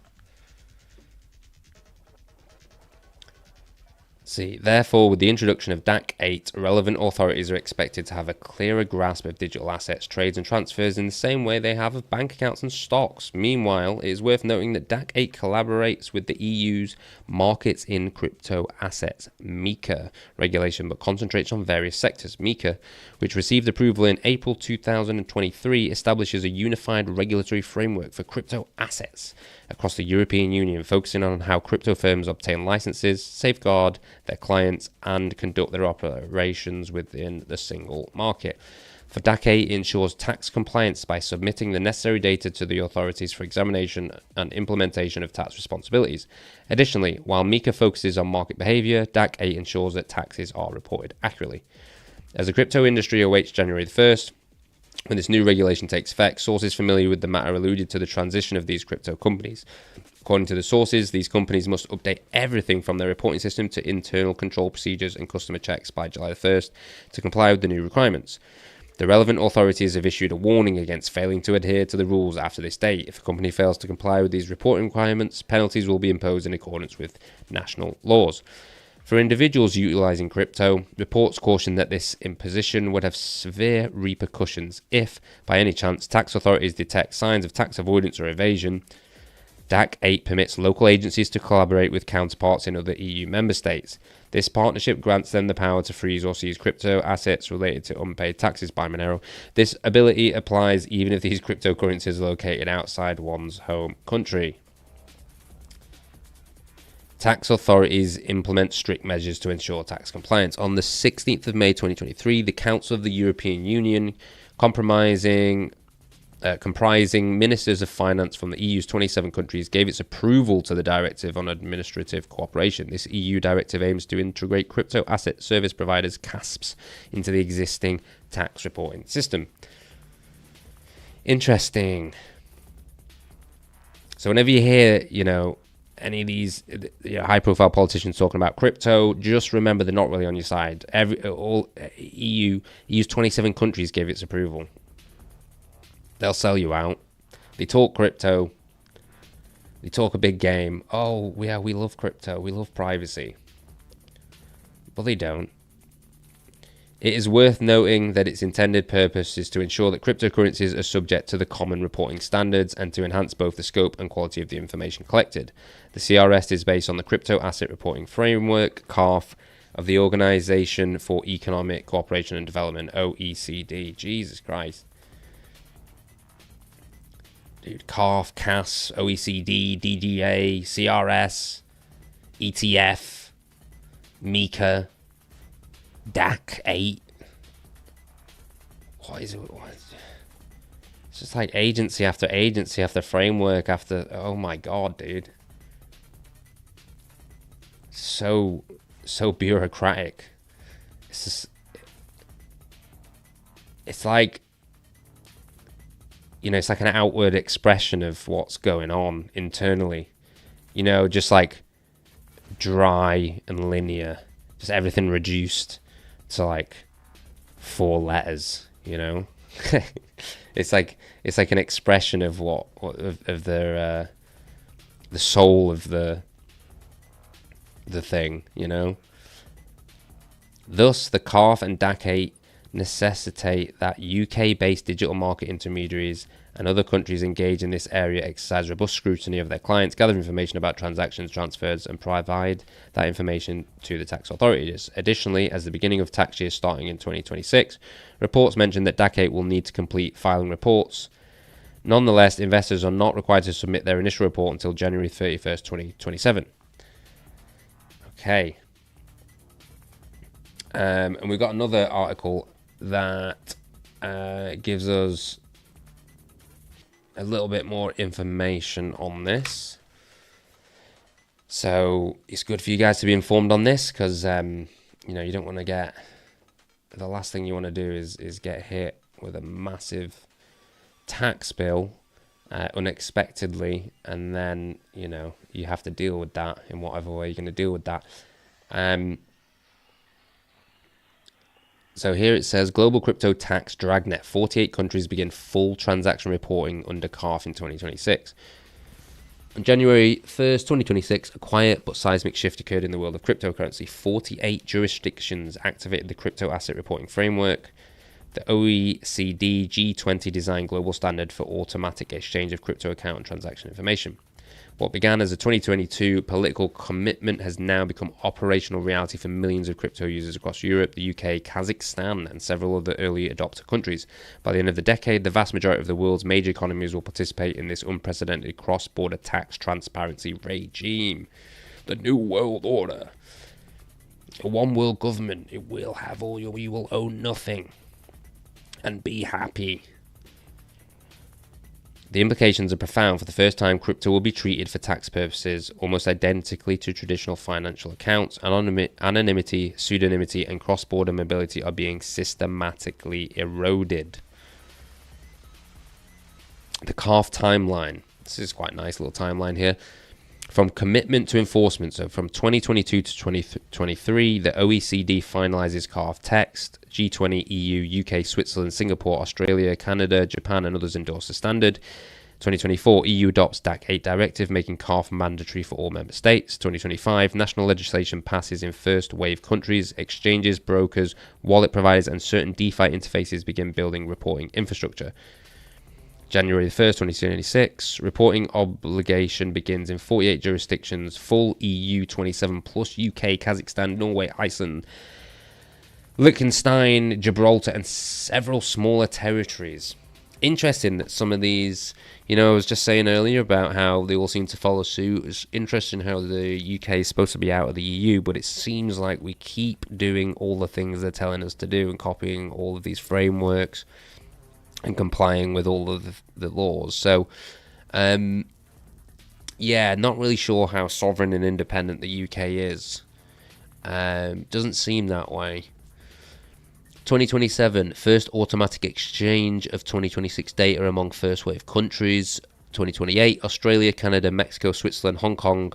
See, therefore, with the introduction of DAC 8, relevant authorities are expected to have a clearer grasp of digital assets, trades and transfers in the same way they have of bank accounts and stocks. Meanwhile, it is worth noting that DAC 8 collaborates with the EU's Markets in Crypto Assets (MiCA) regulation, but concentrates on various sectors. MiCA, which received approval in April 2023, establishes a unified regulatory framework for crypto assets across the European Union, focusing on how crypto firms obtain licenses, safeguard their clients, and conduct their operations within the single market. For DAC 8, it ensures tax compliance by submitting the necessary data to the authorities for examination and implementation of tax responsibilities. Additionally, while MiCA focuses on market behavior, DAC 8 ensures that taxes are reported accurately. As the crypto industry awaits January the 1st, when this new regulation takes effect, sources familiar with the matter alluded to the transition of these crypto companies. According to the sources, these companies must update everything from their reporting system to internal control procedures and customer checks by July the 1st to comply with the new requirements. The relevant authorities have issued a warning against failing to adhere to the rules after this date. If a company fails to comply with these reporting requirements, penalties will be imposed in accordance with national laws. For individuals utilizing crypto, reports caution that this imposition would have severe repercussions if, by any chance, tax authorities detect signs of tax avoidance or evasion. DAC 8 permits local agencies to collaborate with counterparts in other EU member states. This partnership grants them the power to freeze or seize crypto assets related to unpaid taxes by Monero. This ability applies even if these cryptocurrencies are located outside one's home country. Tax authorities implement strict measures to ensure tax compliance. On the 16th of May 2023, the Council of the European Union, comprising ministers of finance from the EU's 27 countries, gave its approval to the Directive on Administrative Cooperation. This EU directive aims to integrate crypto asset service providers, CASPs, into the existing tax reporting system. Interesting. So whenever you hear, any of these high-profile politicians talking about crypto, just remember they're not really on your side. EU's 27 countries gave its approval. They'll sell you out. They talk crypto. They talk a big game. Oh, yeah, we love crypto. We love privacy. But they don't. It is worth noting that its intended purpose is to ensure that cryptocurrencies are subject to the common reporting standards and to enhance both the scope and quality of the information collected. The CRS is based on the Crypto Asset Reporting Framework, CARF, of the Organization for Economic Cooperation and Development, OECD. Jesus Christ. Dude, CARF, CAS, OECD, DGA, CRS, ETF, MiCA, DAC 8. What is it? It's just like agency after agency after framework after. Oh my god, dude. So bureaucratic. It's just. It's like. It's like an outward expression of what's going on internally. Just like dry and linear. Just everything reduced to like 4 letters, It's like an expression of what of their the soul of the thing, Thus, the CARF and DAC 8 necessitate that UK-based digital market intermediaries and other countries engage in this area exercise robust scrutiny of their clients, gather information about transactions, transfers, and provide that information to the tax authorities. Additionally, as the beginning of tax year starting in 2026, reports mention that DAC 8 will need to complete filing reports. Nonetheless, investors are not required to submit their initial report until January 31st, 2027. Okay. And we've got another article that gives us a little bit more information on this. So it's good for you guys to be informed on this because, you don't want to get... The last thing you want to do is get hit with a massive tax bill unexpectedly, and then, you have to deal with that in whatever way you're going to deal with that. So here it says, Global Crypto Tax Dragnet. 48 countries begin full transaction reporting under CARF in 2026. On January 1st, 2026, a quiet but seismic shift occurred in the world of cryptocurrency. 48 jurisdictions activated the Crypto Asset Reporting Framework, the OECD G20 designed global standard for automatic exchange of crypto account and transaction information. What began as a 2022 political commitment has now become operational reality for millions of crypto users across Europe, the UK, Kazakhstan, and several other early adopter countries. By the end of the decade, the vast majority of the world's major economies will participate in this unprecedented cross-border tax transparency regime. The New World Order. A one world government. It will have all you will own nothing. And be happy. The implications are profound. For the first time, crypto will be treated for tax purposes almost identically to traditional financial accounts. Anonymity, pseudonymity, and cross-border mobility are being systematically eroded. The CARF timeline. This is quite a nice little timeline here. From commitment to enforcement, so from 2022 to 2023, the OECD finalizes CARF text. G20, EU, UK, Switzerland, Singapore, Australia, Canada, Japan, and others endorse the standard. 2024, EU adopts DAC 8 directive, making CARF mandatory for all member states. 2025, national legislation passes in first wave countries. Exchanges, brokers, wallet providers, and certain DeFi interfaces begin building reporting infrastructure. January 1st, 2026, reporting obligation begins in 48 jurisdictions, full EU 27 plus UK, Kazakhstan, Norway, Iceland, Liechtenstein, Gibraltar, and several smaller territories. Interesting that some of these, I was just saying earlier about how they all seem to follow suit. It's interesting how the UK is supposed to be out of the EU, but it seems like we keep doing all the things they're telling us to do and copying all of these frameworks and complying with all of the laws. So, not really sure how sovereign and independent the UK is. Doesn't seem that way. 2027, first automatic exchange of 2026 data among first wave countries. 2028, Australia, Canada, Mexico, Switzerland, Hong Kong,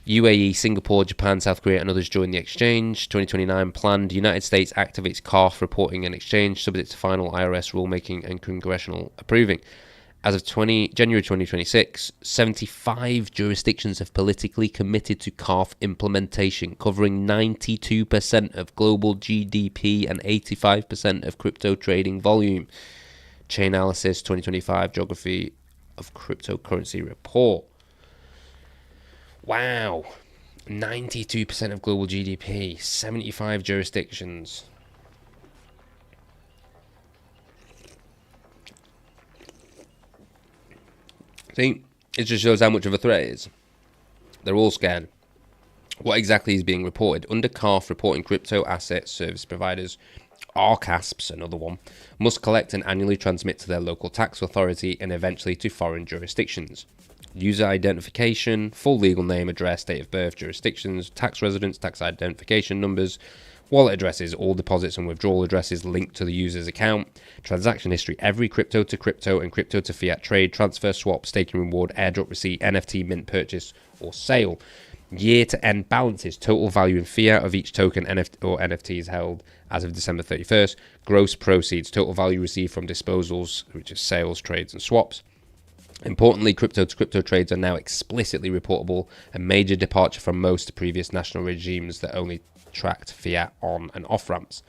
UAE, Singapore, Japan, South Korea, and others join the exchange. 2029 planned. United States activates CARF reporting and exchange, subject to final IRS rulemaking and congressional approving. As of January 2026, 75 jurisdictions have politically committed to CARF implementation, covering 92% of global GDP and 85% of crypto trading volume. Chainalysis 2025 Geography of Cryptocurrency Report. Wow. 92% of global GDP, 75 jurisdictions. See, it just shows how much of a threat it is. They're all scared. What exactly is being reported? Under CARF, reporting crypto asset service providers, RCASPs, another one, must collect and annually transmit to their local tax authority and eventually to foreign jurisdictions. User identification, full legal name, address, date of birth, jurisdictions, tax residence, tax identification numbers, wallet addresses, all deposits and withdrawal addresses linked to the user's account, transaction history, every crypto to crypto and crypto to fiat trade, transfer, swap, staking reward, airdrop receipt, NFT mint purchase or sale, year to end balances, total value in fiat of each token or NFTs held as of December 31st, gross proceeds, total value received from disposals, which is sales, trades and swaps. Importantly, crypto to crypto trades are now explicitly reportable, a major departure from most previous national regimes that only tracked fiat on and off ramps.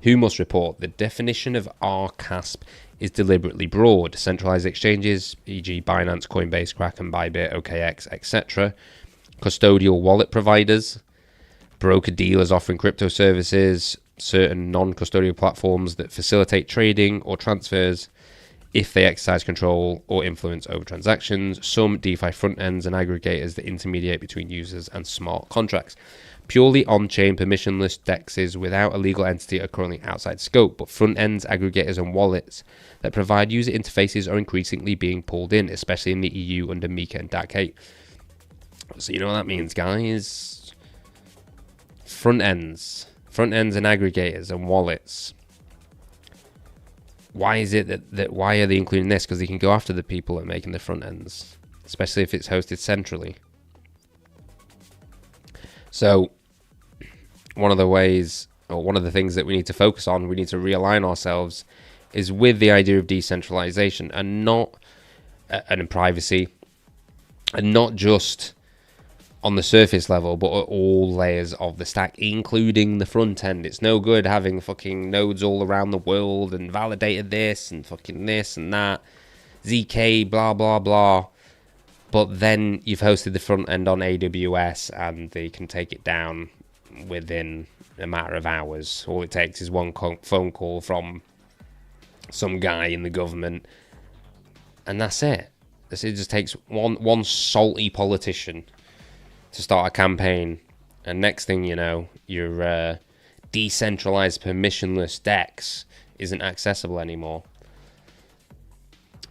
Who must report? The definition of RCASP is deliberately broad. Centralized exchanges, e.g. Binance, Coinbase, Kraken, Bybit, OKX, etc. Custodial wallet providers, broker-dealers offering crypto services, certain non-custodial platforms that facilitate trading or transfers if they exercise control or influence over transactions, some DeFi front ends and aggregators that intermediate between users and smart contracts. Purely on-chain permissionless DEXs without a legal entity are currently outside scope, but front ends, aggregators and wallets that provide user interfaces are increasingly being pulled in, especially in the EU under MiCA and DAC 8. So you know what that means, guys? Front ends and aggregators and wallets. Why is it that why are they including this? Because they can go after the people that are making the front ends, especially if it's hosted centrally. So one of the ways, or one of the things that we need to focus on, we need to realign ourselves, is with the idea of decentralization and in privacy, and not just on the surface level, but at all layers of the stack, including the front end. It's no good having fucking nodes all around the world and validated this and fucking this and that, ZK, blah, blah, blah. But then you've hosted the front end on AWS and they can take it down within a matter of hours. All it takes is one phone call from some guy in the government, and that's it. It just takes one salty politician to start a campaign, and next thing you know, your decentralized permissionless DEX isn't accessible anymore.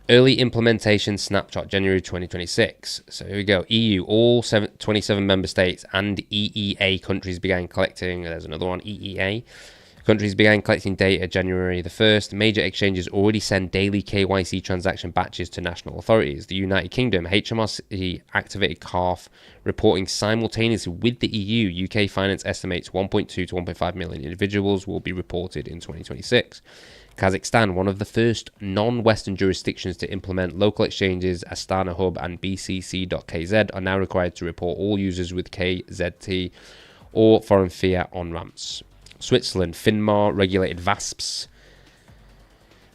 Early implementation snapshot, January 2026. So here we go. EU, all 27 member states and EEA countries began collecting. There's another one, EEA. Countries began collecting data January the 1st. Major exchanges already send daily KYC transaction batches to national authorities. The United Kingdom, HMRC activated CARF reporting simultaneously with the EU. UK Finance estimates 1.2 to 1.5 million individuals will be reported in 2026. Kazakhstan, one of the first non-Western jurisdictions to implement local exchanges, Astana Hub and BCC.kz, are now required to report all users with KZT or foreign fiat on-ramps. Switzerland, FINMA regulated VASPs,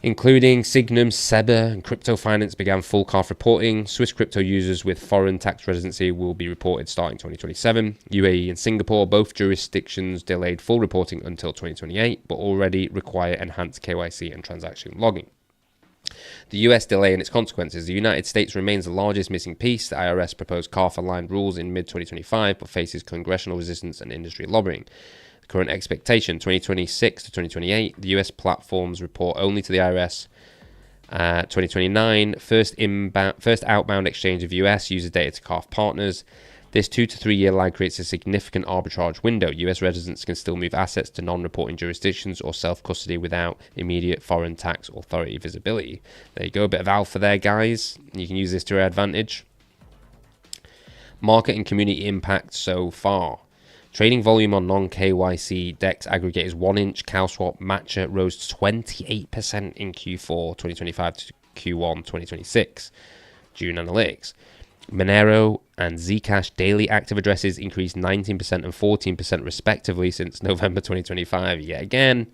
including Signum, SEBA, and Crypto Finance, began full CARF reporting. Swiss crypto users with foreign tax residency will be reported starting 2027. UAE and Singapore, both jurisdictions delayed full reporting until 2028, but already require enhanced KYC and transaction logging. The US delay and its consequences. The United States remains the largest missing piece. The IRS proposed CARF-aligned rules in mid-2025, but faces congressional resistance and industry lobbying. Current expectation, 2026 to 2028. The US platforms report only to the IRS. 2029, first outbound exchange of US user data to CARF partners. This 2 to 3 year lag creates a significant arbitrage window. US residents can still move assets to non-reporting jurisdictions or self-custody without immediate foreign tax authority visibility. There you go, a bit of alpha there, guys. You can use this to your advantage. Market and community impact so far. Trading volume on non-KYC DEX aggregators 1inch, CowSwap, Matcha rose 28% in Q4 2025 Q1 2026. June analytics. Monero and Zcash daily active addresses increased 19% and 14% respectively since November 2025. Yet again,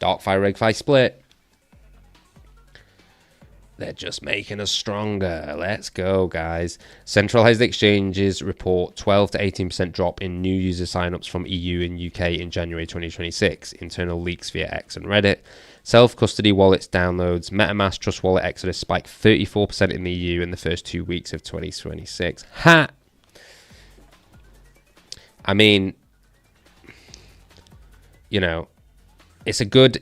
Darkfire RegFi split. They're just making us stronger. Let's go, guys. Centralized exchanges report 12 to 18% drop in new user signups from EU and UK in January 2026. Internal leaks via X and Reddit. Self-custody wallets downloads. MetaMask Trust Wallet Exodus spiked 34% in the EU in the first 2 weeks of 2026. Ha! I mean, you know, it's a good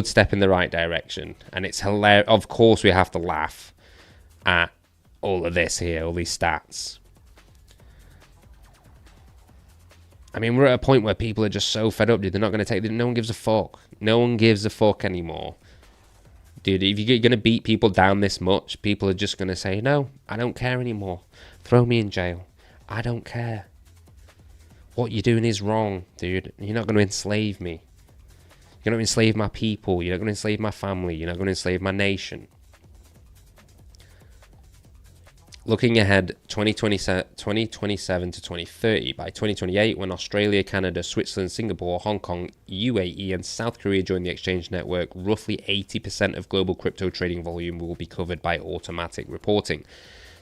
step in the right direction, and it's hilarious. Of course, we have to laugh at all of this here, all these stats. I mean, we're at a point where people are just so fed up, dude. They're not going to take. No one gives a fuck. No one gives a fuck anymore, dude. If you're going to beat people down this much, people are just going to say, "No, I don't care anymore. Throw me in jail. I don't care. What you're doing is wrong, dude. You're not going to enslave me. You're not going to enslave my people. You're not going to enslave my family. You're not going to enslave my nation." Looking ahead, 2027 to 2030. By 2028, when Australia, Canada, Switzerland, Singapore, Hong Kong, UAE, and South Korea join the exchange network, roughly 80% of global crypto trading volume will be covered by automatic reporting.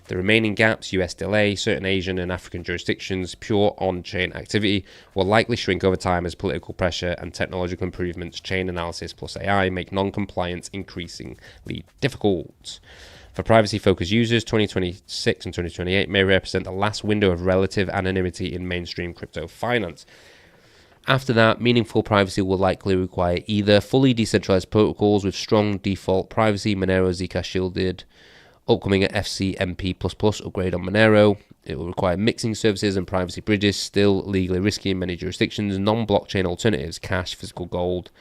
The remaining gaps, US delay, certain Asian and African jurisdictions, pure on-chain activity, will likely shrink over time as political pressure and technological improvements, chain analysis plus AI, make non-compliance increasingly difficult. For privacy-focused users, 2026 and 2028 may represent the last window of relative anonymity in mainstream crypto finance. After that, meaningful privacy will likely require either fully decentralized protocols with strong default privacy, Monero, Zcash shielded, upcoming FCMP++ upgrade on Monero. It will require mixing services and privacy bridges, still legally risky in many jurisdictions, non-blockchain alternatives, cash, physical gold,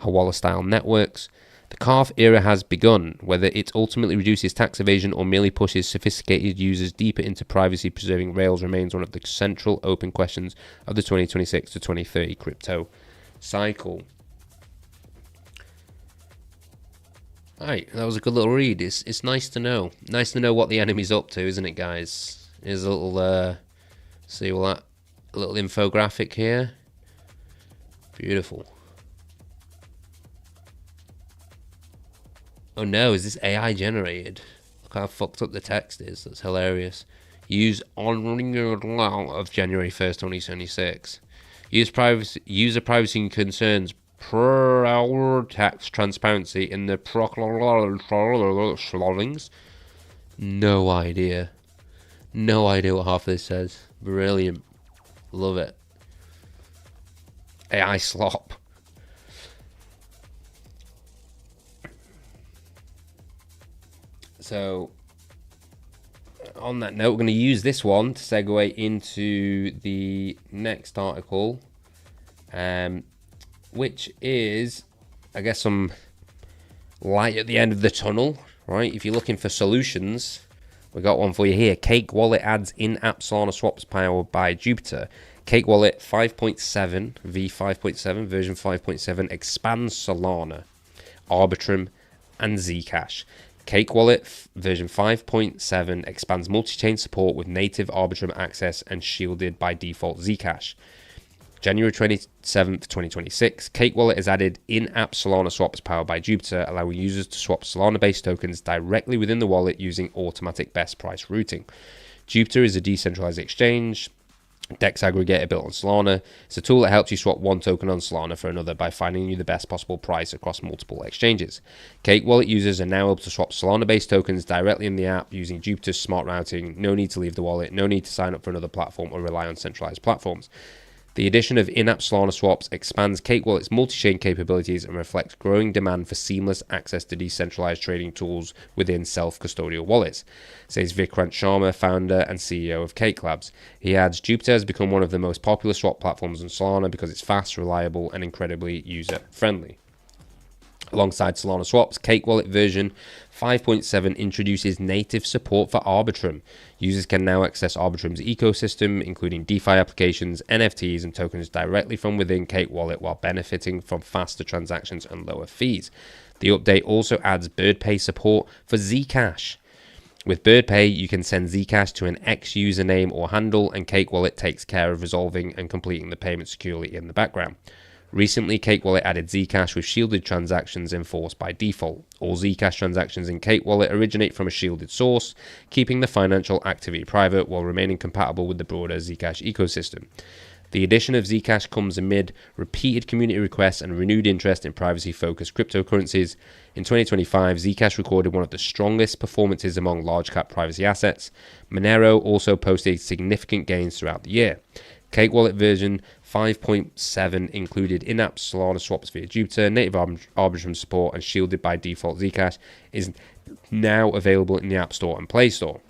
Hawala-style networks. The CARF era has begun. Whether it ultimately reduces tax evasion or merely pushes sophisticated users deeper into privacy-preserving rails remains one of the central open questions of the 2026 to 2030 crypto cycle. Alright, that was a good little read. It's nice to know. Nice to know what the enemy's up to, isn't it, guys? Here's a little, see all that? A little infographic here. Beautiful. Oh no, is this AI generated? Look how fucked up the text is. That's hilarious. Use on of January 1st, 2026. User privacy concerns protect transparency in the proclings. No idea. No idea what half of this says. Brilliant. Love it. AI slop. So, on that note, we're going to use this one to segue into the next article, which is, I guess, some light at the end of the tunnel, right? If you're looking for solutions, we got one for you here. Cake Wallet adds in-app Solana swaps powered by Jupiter. Cake Wallet 5.7, v5.7, version 5.7 expands Solana, Arbitrum, and Zcash. Cake Wallet version 5.7 expands multi-chain support with native Arbitrum access and shielded by default Zcash. January 27th, 2026, Cake Wallet has added in-app Solana swaps powered by Jupiter, allowing users to swap Solana-based tokens directly within the wallet using automatic best price routing. Jupiter is a decentralized exchange DEX aggregator built on Solana. It's a tool that helps you swap one token on Solana for another by finding you the best possible price across multiple exchanges. Cake Wallet users are now able to swap Solana-based tokens directly in the app using Jupiter's smart routing. No need to leave the wallet, no need to sign up for another platform or rely on centralized platforms. The addition of in-app Solana swaps expands Cake Wallet's multi-chain capabilities and reflects growing demand for seamless access to decentralized trading tools within self-custodial wallets, says Vikrant Sharma, founder and CEO of Cake Labs. He adds, Jupiter has become one of the most popular swap platforms on Solana because it's fast, reliable, and incredibly user-friendly. Alongside Solana swaps, Cake Wallet version 5.7 introduces native support for Arbitrum. Users can now access Arbitrum's ecosystem, including DeFi applications, NFTs, and tokens directly from within Cake Wallet while benefiting from faster transactions and lower fees. The update also adds BirdPay support for Zcash. With BirdPay, you can send Zcash to an X username or handle, and Cake Wallet takes care of resolving and completing the payment securely in the background. Recently, Cake Wallet added Zcash with shielded transactions enforced by default. All Zcash transactions in Cake Wallet originate from a shielded source, keeping the financial activity private while remaining compatible with the broader Zcash ecosystem. The addition of Zcash comes amid repeated community requests and renewed interest in privacy-focused cryptocurrencies. In 2025, Zcash recorded one of the strongest performances among large-cap privacy assets. Monero also posted significant gains throughout the year. Cake Wallet version 5.7 included in-app Solana swaps via Jupiter, native Arbitrum support, and shielded by default Zcash is now available in the App Store and Play Store.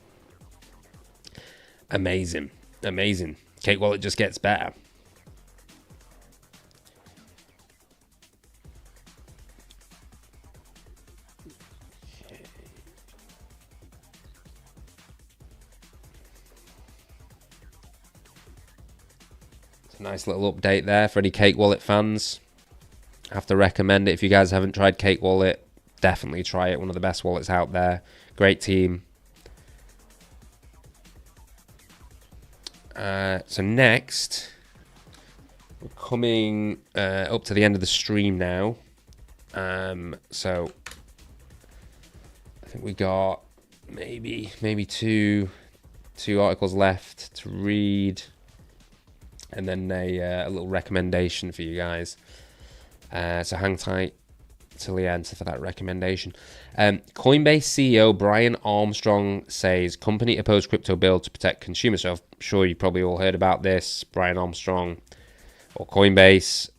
Amazing. Amazing. Cake Wallet just gets better. Nice little update there for any Cake Wallet fans. I have to recommend it. If you guys haven't tried Cake Wallet, definitely try it. One of the best wallets out there. Great team. So next, we're coming up to the end of the stream now. So I think we got maybe two articles left to read. And then a little recommendation for you guys. So hang tight till the end for that recommendation. Coinbase CEO Brian Armstrong says company opposed crypto bill to protect consumers. So I'm sure you probably all heard about this. Brian Armstrong or Coinbase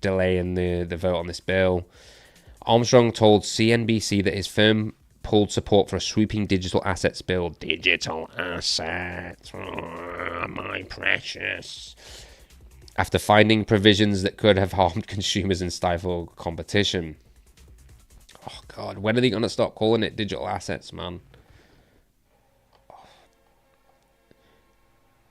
delaying the vote on this bill. Armstrong told CNBC that his firm pulled support for a sweeping digital assets bill. Digital assets, oh, my precious. After finding provisions that could have harmed consumers and stifled competition. Oh, God. When are they going to stop calling it digital assets, man?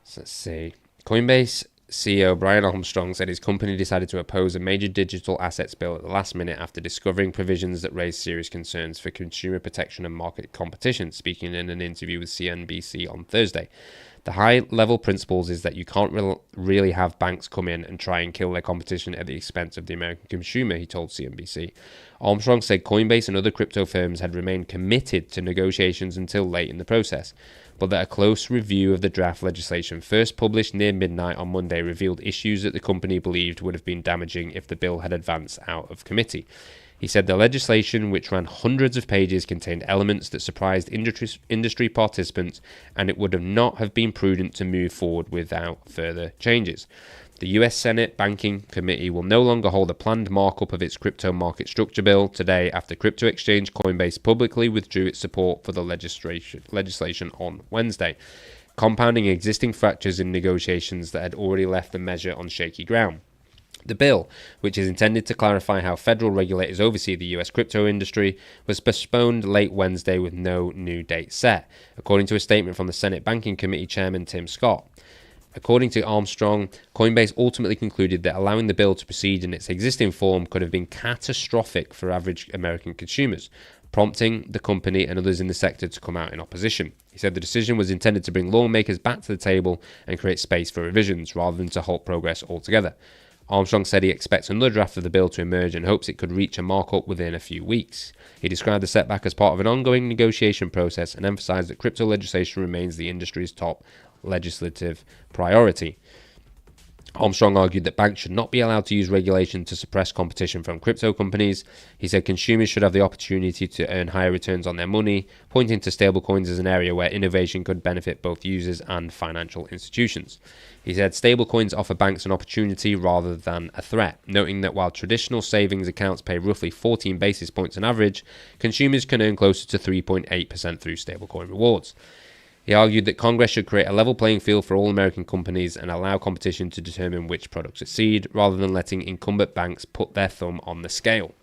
So let's see. Coinbase CEO Brian Armstrong said his company decided to oppose a major digital assets bill at the last minute after discovering provisions that raised serious concerns for consumer protection and market competition, speaking in an interview with CNBC on Thursday. The high-level principles is that you can't really have banks come in and try and kill their competition at the expense of the American consumer, he told CNBC. Armstrong said Coinbase and other crypto firms had remained committed to negotiations until late in the process, but that a close review of the draft legislation first published near midnight on Monday revealed issues that the company believed would have been damaging if the bill had advanced out of committee. He said the legislation, which ran hundreds of pages, contained elements that surprised industry participants, and it would not have been prudent to move forward without further changes. The U.S. Senate Banking Committee will no longer hold a planned markup of its crypto market structure bill today after crypto exchange Coinbase publicly withdrew its support for the legislation on Wednesday, compounding existing fractures in negotiations that had already left the measure on shaky ground. The bill, which is intended to clarify how federal regulators oversee the U.S. crypto industry, was postponed late Wednesday with no new date set, according to a statement from the Senate Banking Committee Chairman Tim Scott. According to Armstrong, Coinbase ultimately concluded that allowing the bill to proceed in its existing form could have been catastrophic for average American consumers, prompting the company and others in the sector to come out in opposition. He said the decision was intended to bring lawmakers back to the table and create space for revisions, rather than to halt progress altogether. Armstrong said he expects another draft of the bill to emerge and hopes it could reach a markup within a few weeks. He described the setback as part of an ongoing negotiation process and emphasized that crypto legislation remains the industry's top legislative priority. Armstrong argued that banks should not be allowed to use regulation to suppress competition from crypto companies. He said consumers should have the opportunity to earn higher returns on their money, pointing to stablecoins as an area where innovation could benefit both users and financial institutions. He said stablecoins offer banks an opportunity rather than a threat, noting that while traditional savings accounts pay roughly 14 basis points on average, consumers can earn closer to 3.8% through stablecoin rewards. He argued that Congress should create a level playing field for all American companies and allow competition to determine which products succeed, rather than letting incumbent banks put their thumb on the scale.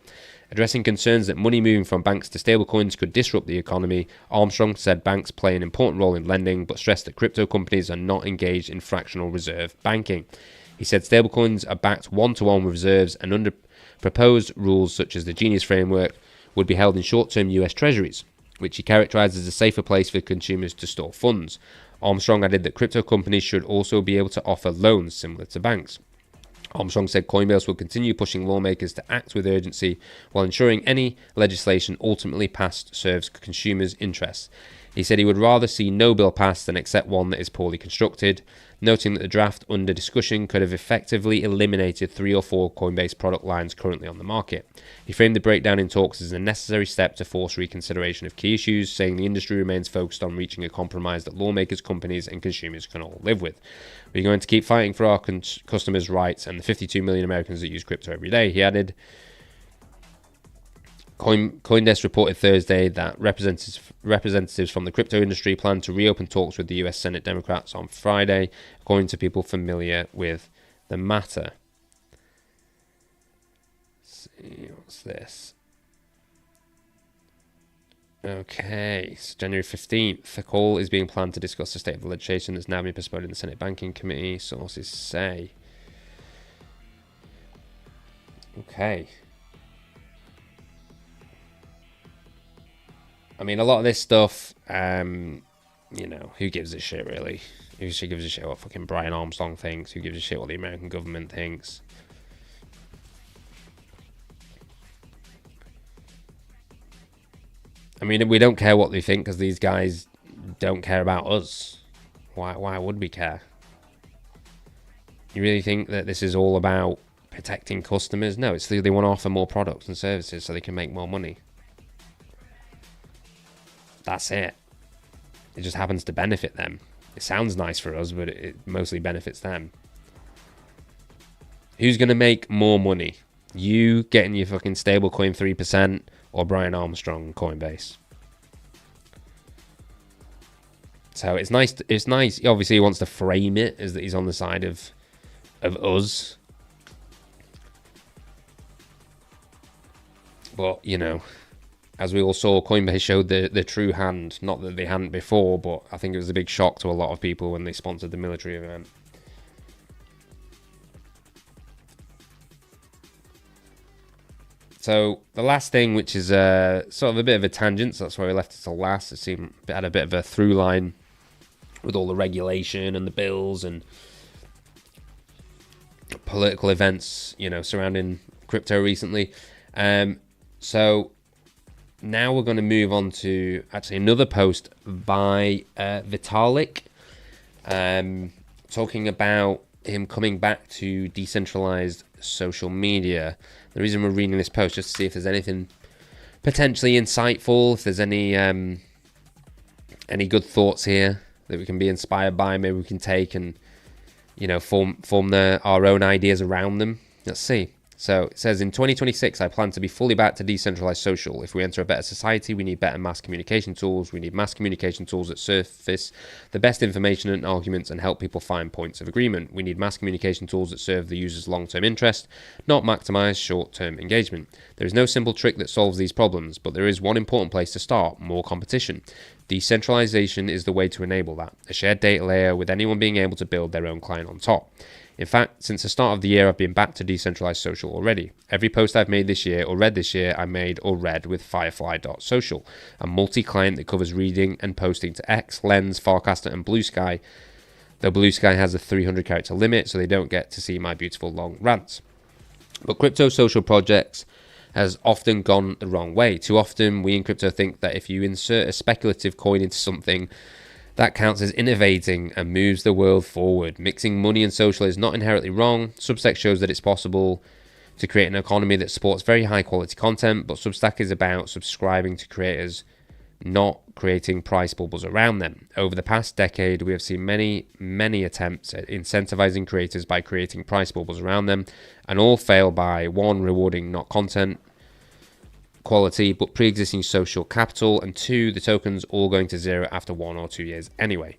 Addressing concerns that money moving from banks to stablecoins could disrupt the economy, Armstrong said banks play an important role in lending, but stressed that crypto companies are not engaged in fractional reserve banking. He said stablecoins are backed one-to-one with reserves and Proposed rules such as the Genius framework would be held in short-term US treasuries, which he characterized as a safer place for consumers to store funds. Armstrong added that crypto companies should also be able to offer loans similar to banks. Armstrong said Coinbase will continue pushing lawmakers to act with urgency while ensuring any legislation ultimately passed serves consumers' interests. He said he would rather see no bill passed than accept one that is poorly constructed, noting that the draft under discussion could have effectively eliminated 3 or 4 Coinbase product lines currently on the market. He framed the breakdown in talks as a necessary step to force reconsideration of key issues, saying the industry remains focused on reaching a compromise that lawmakers, companies, and consumers can all live with. We're going to keep fighting for our customers' rights and the 52 million Americans that use crypto every day, he added. CoinDesk reported Thursday that representatives from the crypto industry plan to reopen talks with the US Senate Democrats on Friday, according to people familiar with the matter. Let's see, what's this? Okay, so January 15th, a call is being planned to discuss the state of the legislation that's now been postponed in the Senate Banking Committee, sources say. Okay. I mean, a lot of this stuff, who gives a shit, really? Who gives a shit what fucking Brian Armstrong thinks? Who gives a shit what the American government thinks? I mean, we don't care what they think because these guys don't care about us. Why would we care? You really think that this is all about protecting customers? No, it's they want to offer more products and services so they can make more money. That's it. It just happens to benefit them. It sounds nice for us, but it mostly benefits them. Who's going to make more money? You getting your fucking stablecoin 3% or Brian Armstrong Coinbase? So it's nice. It's nice. Obviously, he wants to frame it as that he's on the side of us. But, as we all saw, Coinbase showed the true hand. Not that they hadn't before, but I think it was a big shock to a lot of people when they sponsored the military event. So the last thing, which is sort of a bit of a tangent, so that's why we left it till last. It had a bit of a through line with all the regulation and the bills and political events, surrounding crypto recently. So now we're going to move on to actually another post by Vitalik, talking about him coming back to decentralized social media. The reason we're reading this post just to see if there's anything potentially insightful, if there's any good thoughts here that we can be inspired by, maybe we can take and form our own ideas around them. Let's see. So it says, in 2026, I plan to be fully back to decentralized social. If we enter a better society, we need better mass communication tools. We need mass communication tools that surface the best information and arguments and help people find points of agreement. We need mass communication tools that serve the user's long-term interest, not maximize short-term engagement. There is no simple trick that solves these problems, but there is one important place to start: more competition. Decentralization is the way to enable that. A shared data layer with anyone being able to build their own client on top. In fact, since the start of the year, I've been back to decentralized social already. Every post I've made this year or read this year, I made or read with Firefly.social, a multi-client that covers reading and posting to X, Lens, Farcaster, and Blue Sky, though Blue Sky has a 300 character limit, so they don't get to see my beautiful long rants. But crypto social projects has often gone the wrong way. Too often, we in crypto think that if you insert a speculative coin into something, that counts as innovating and moves the world forward. Mixing money and social is not inherently wrong. Substack shows that it's possible to create an economy that supports very high quality content, but Substack is about subscribing to creators, not creating price bubbles around them. Over the past decade, we have seen many attempts at incentivizing creators by creating price bubbles around them, and all fail by 1, rewarding not content quality but pre-existing social capital, and 2, the tokens all going to zero after 1 or 2 years anyway.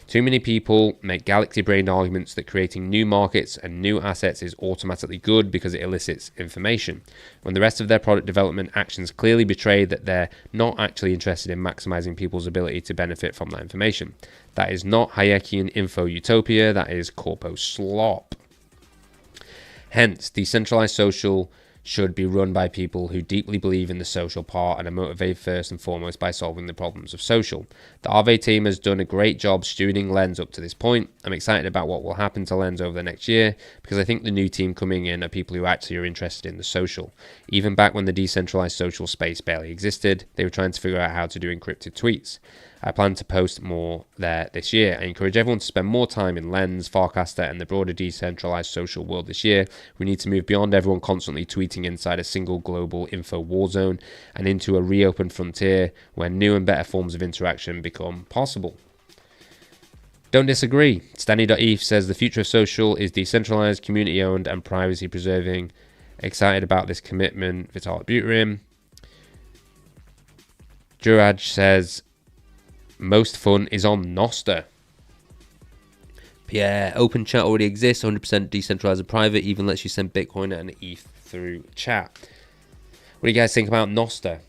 Too many people make galaxy-brained arguments that creating new markets and new assets is automatically good because it elicits information, when the rest of their product development actions clearly betray that they're not actually interested in maximizing people's ability to benefit from that information. That is not Hayekian info utopia, that is corpo slop. Hence, decentralized social should be run by people who deeply believe in the social part and are motivated first and foremost by solving the problems of social. The Arve team has done a great job stewarding Lens up to this point. I'm excited about what will happen to Lens over the next year because I think the new team coming in are people who actually are interested in the social. Even back when the decentralized social space barely existed, they were trying to figure out how to do encrypted tweets. I plan to post more there this year. I encourage everyone to spend more time in Lens, Farcaster, and the broader decentralized social world this year. We need to move beyond everyone constantly tweeting inside a single global info war zone and into a reopened frontier where new and better forms of interaction become possible. Don't disagree. Stanny.eth says the future of social is decentralized, community owned, and privacy preserving. Excited about this commitment. Vitalik Buterin. Juraj says most fun is on Nostr. Yeah, open chat already exists, 100% decentralized and private, even lets you send Bitcoin and ETH through chat. What do you guys think about Nostr?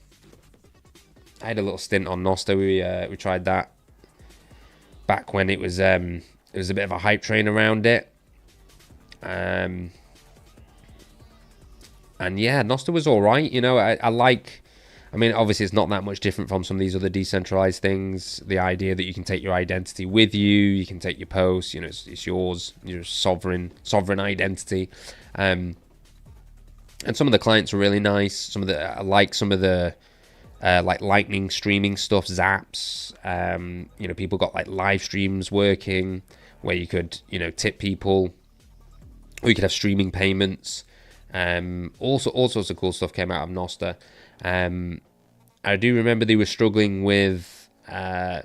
I had a little stint on Nostr. We tried that back when it was a bit of a hype train around it. And yeah, Nostr was all right. You know, I mean, obviously, it's not that much different from some of these other decentralized things. The idea that you can take your identity with you, you can take your posts, you know, it's yours, your sovereign identity. And some of the clients are really nice. I like some of the like lightning streaming stuff, Zaps. You know, people got like live streams working where you could, you know, tip people, or you could have streaming payments. All sorts of cool stuff came out of Nostr. I do remember they were struggling with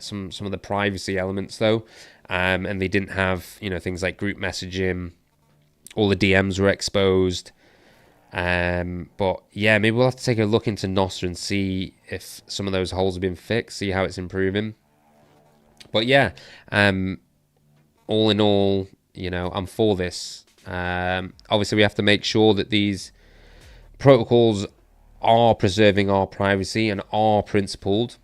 some of the privacy elements though, and they didn't have, you know, things like group messaging. All the DMs were exposed. But yeah, maybe we'll have to take a look into Nostr and see if some of those holes have been fixed, see how it's improving. But yeah, all in all, you know, I'm for this. Obviously, we have to make sure that these protocols are preserving our privacy and are principled,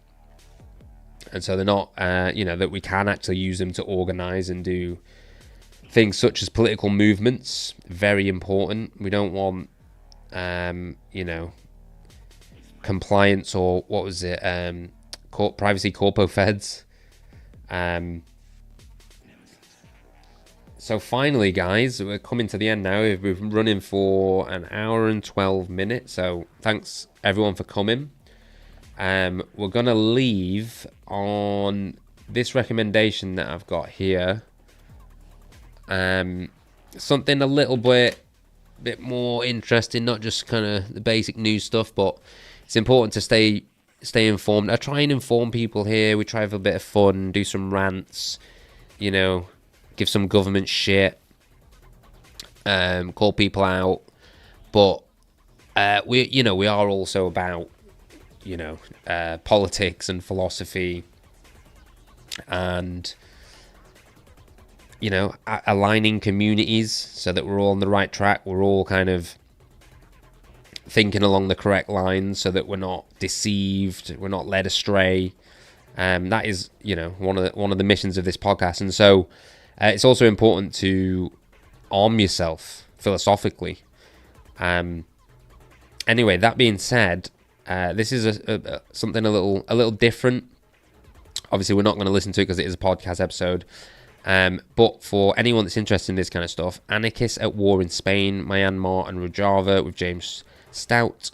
and so they're not, you know, that we can actually use them to organize and do things such as political movements. Very important. We don't want, you know, compliance, or what was it, privacy corpo feds. So finally, guys, we're coming to the end now. We've been running for an hour and 12 minutes. So thanks everyone for coming. We're going to leave on this recommendation that I've got here. Something a little bit more interesting, not just kind of the basic news stuff, but it's important to stay informed. I try and inform people here. We try to have a bit of fun, do some rants, you know, give some government shit, call people out, but we are also about, you know, politics and philosophy, and, you know, aligning communities so that we're all on the right track. We're all kind of thinking along the correct lines so that we're not deceived, we're not led astray. That is, you know, one of the missions of this podcast. And so it's also important to arm yourself philosophically. Anyway, that being said, this is something a little different. Obviously, we're not going to listen to it because it is a podcast episode. But for anyone that's interested in this kind of stuff, Anarchists at War in Spain, Myanmar and Rojava with James Stout.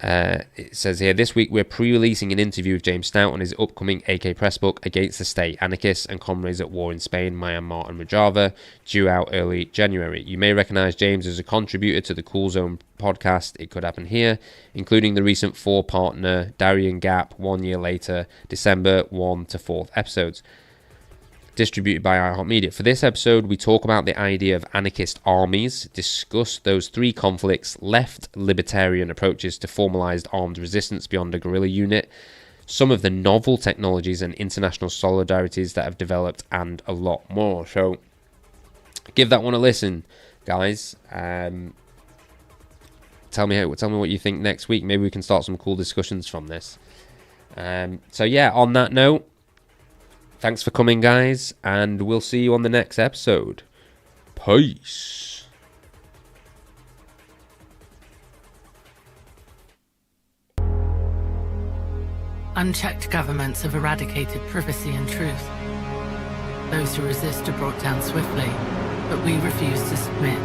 It says here, this week we're pre-releasing an interview with James Stout on his upcoming AK Press book, Against the State, Anarchists and Comrades at War in Spain, Myanmar and Rojava, due out early January. You may recognise James as a contributor to the Cool Zone podcast, It Could Happen Here, including the recent four-partner Darien Gap, 1 year later, December 1 to 4th episodes, distributed by iHeartMedia. For this episode, we talk about the idea of anarchist armies, discuss those three conflicts, left libertarian approaches to formalized armed resistance beyond a guerrilla unit, some of the novel technologies and international solidarities that have developed, and a lot more. So give that one a listen, guys. Tell me what you think next week. Maybe we can start some cool discussions from this. So yeah, on that note, thanks for coming, guys, and we'll see you on the next episode. Peace. Unchecked governments have eradicated privacy and truth. Those who resist are brought down swiftly, but we refuse to submit.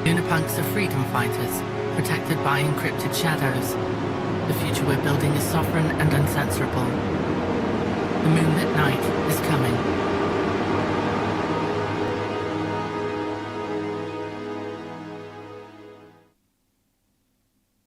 Lunapunks are freedom fighters, protected by encrypted shadows. The future we're building is sovereign and uncensorable. The moonlit night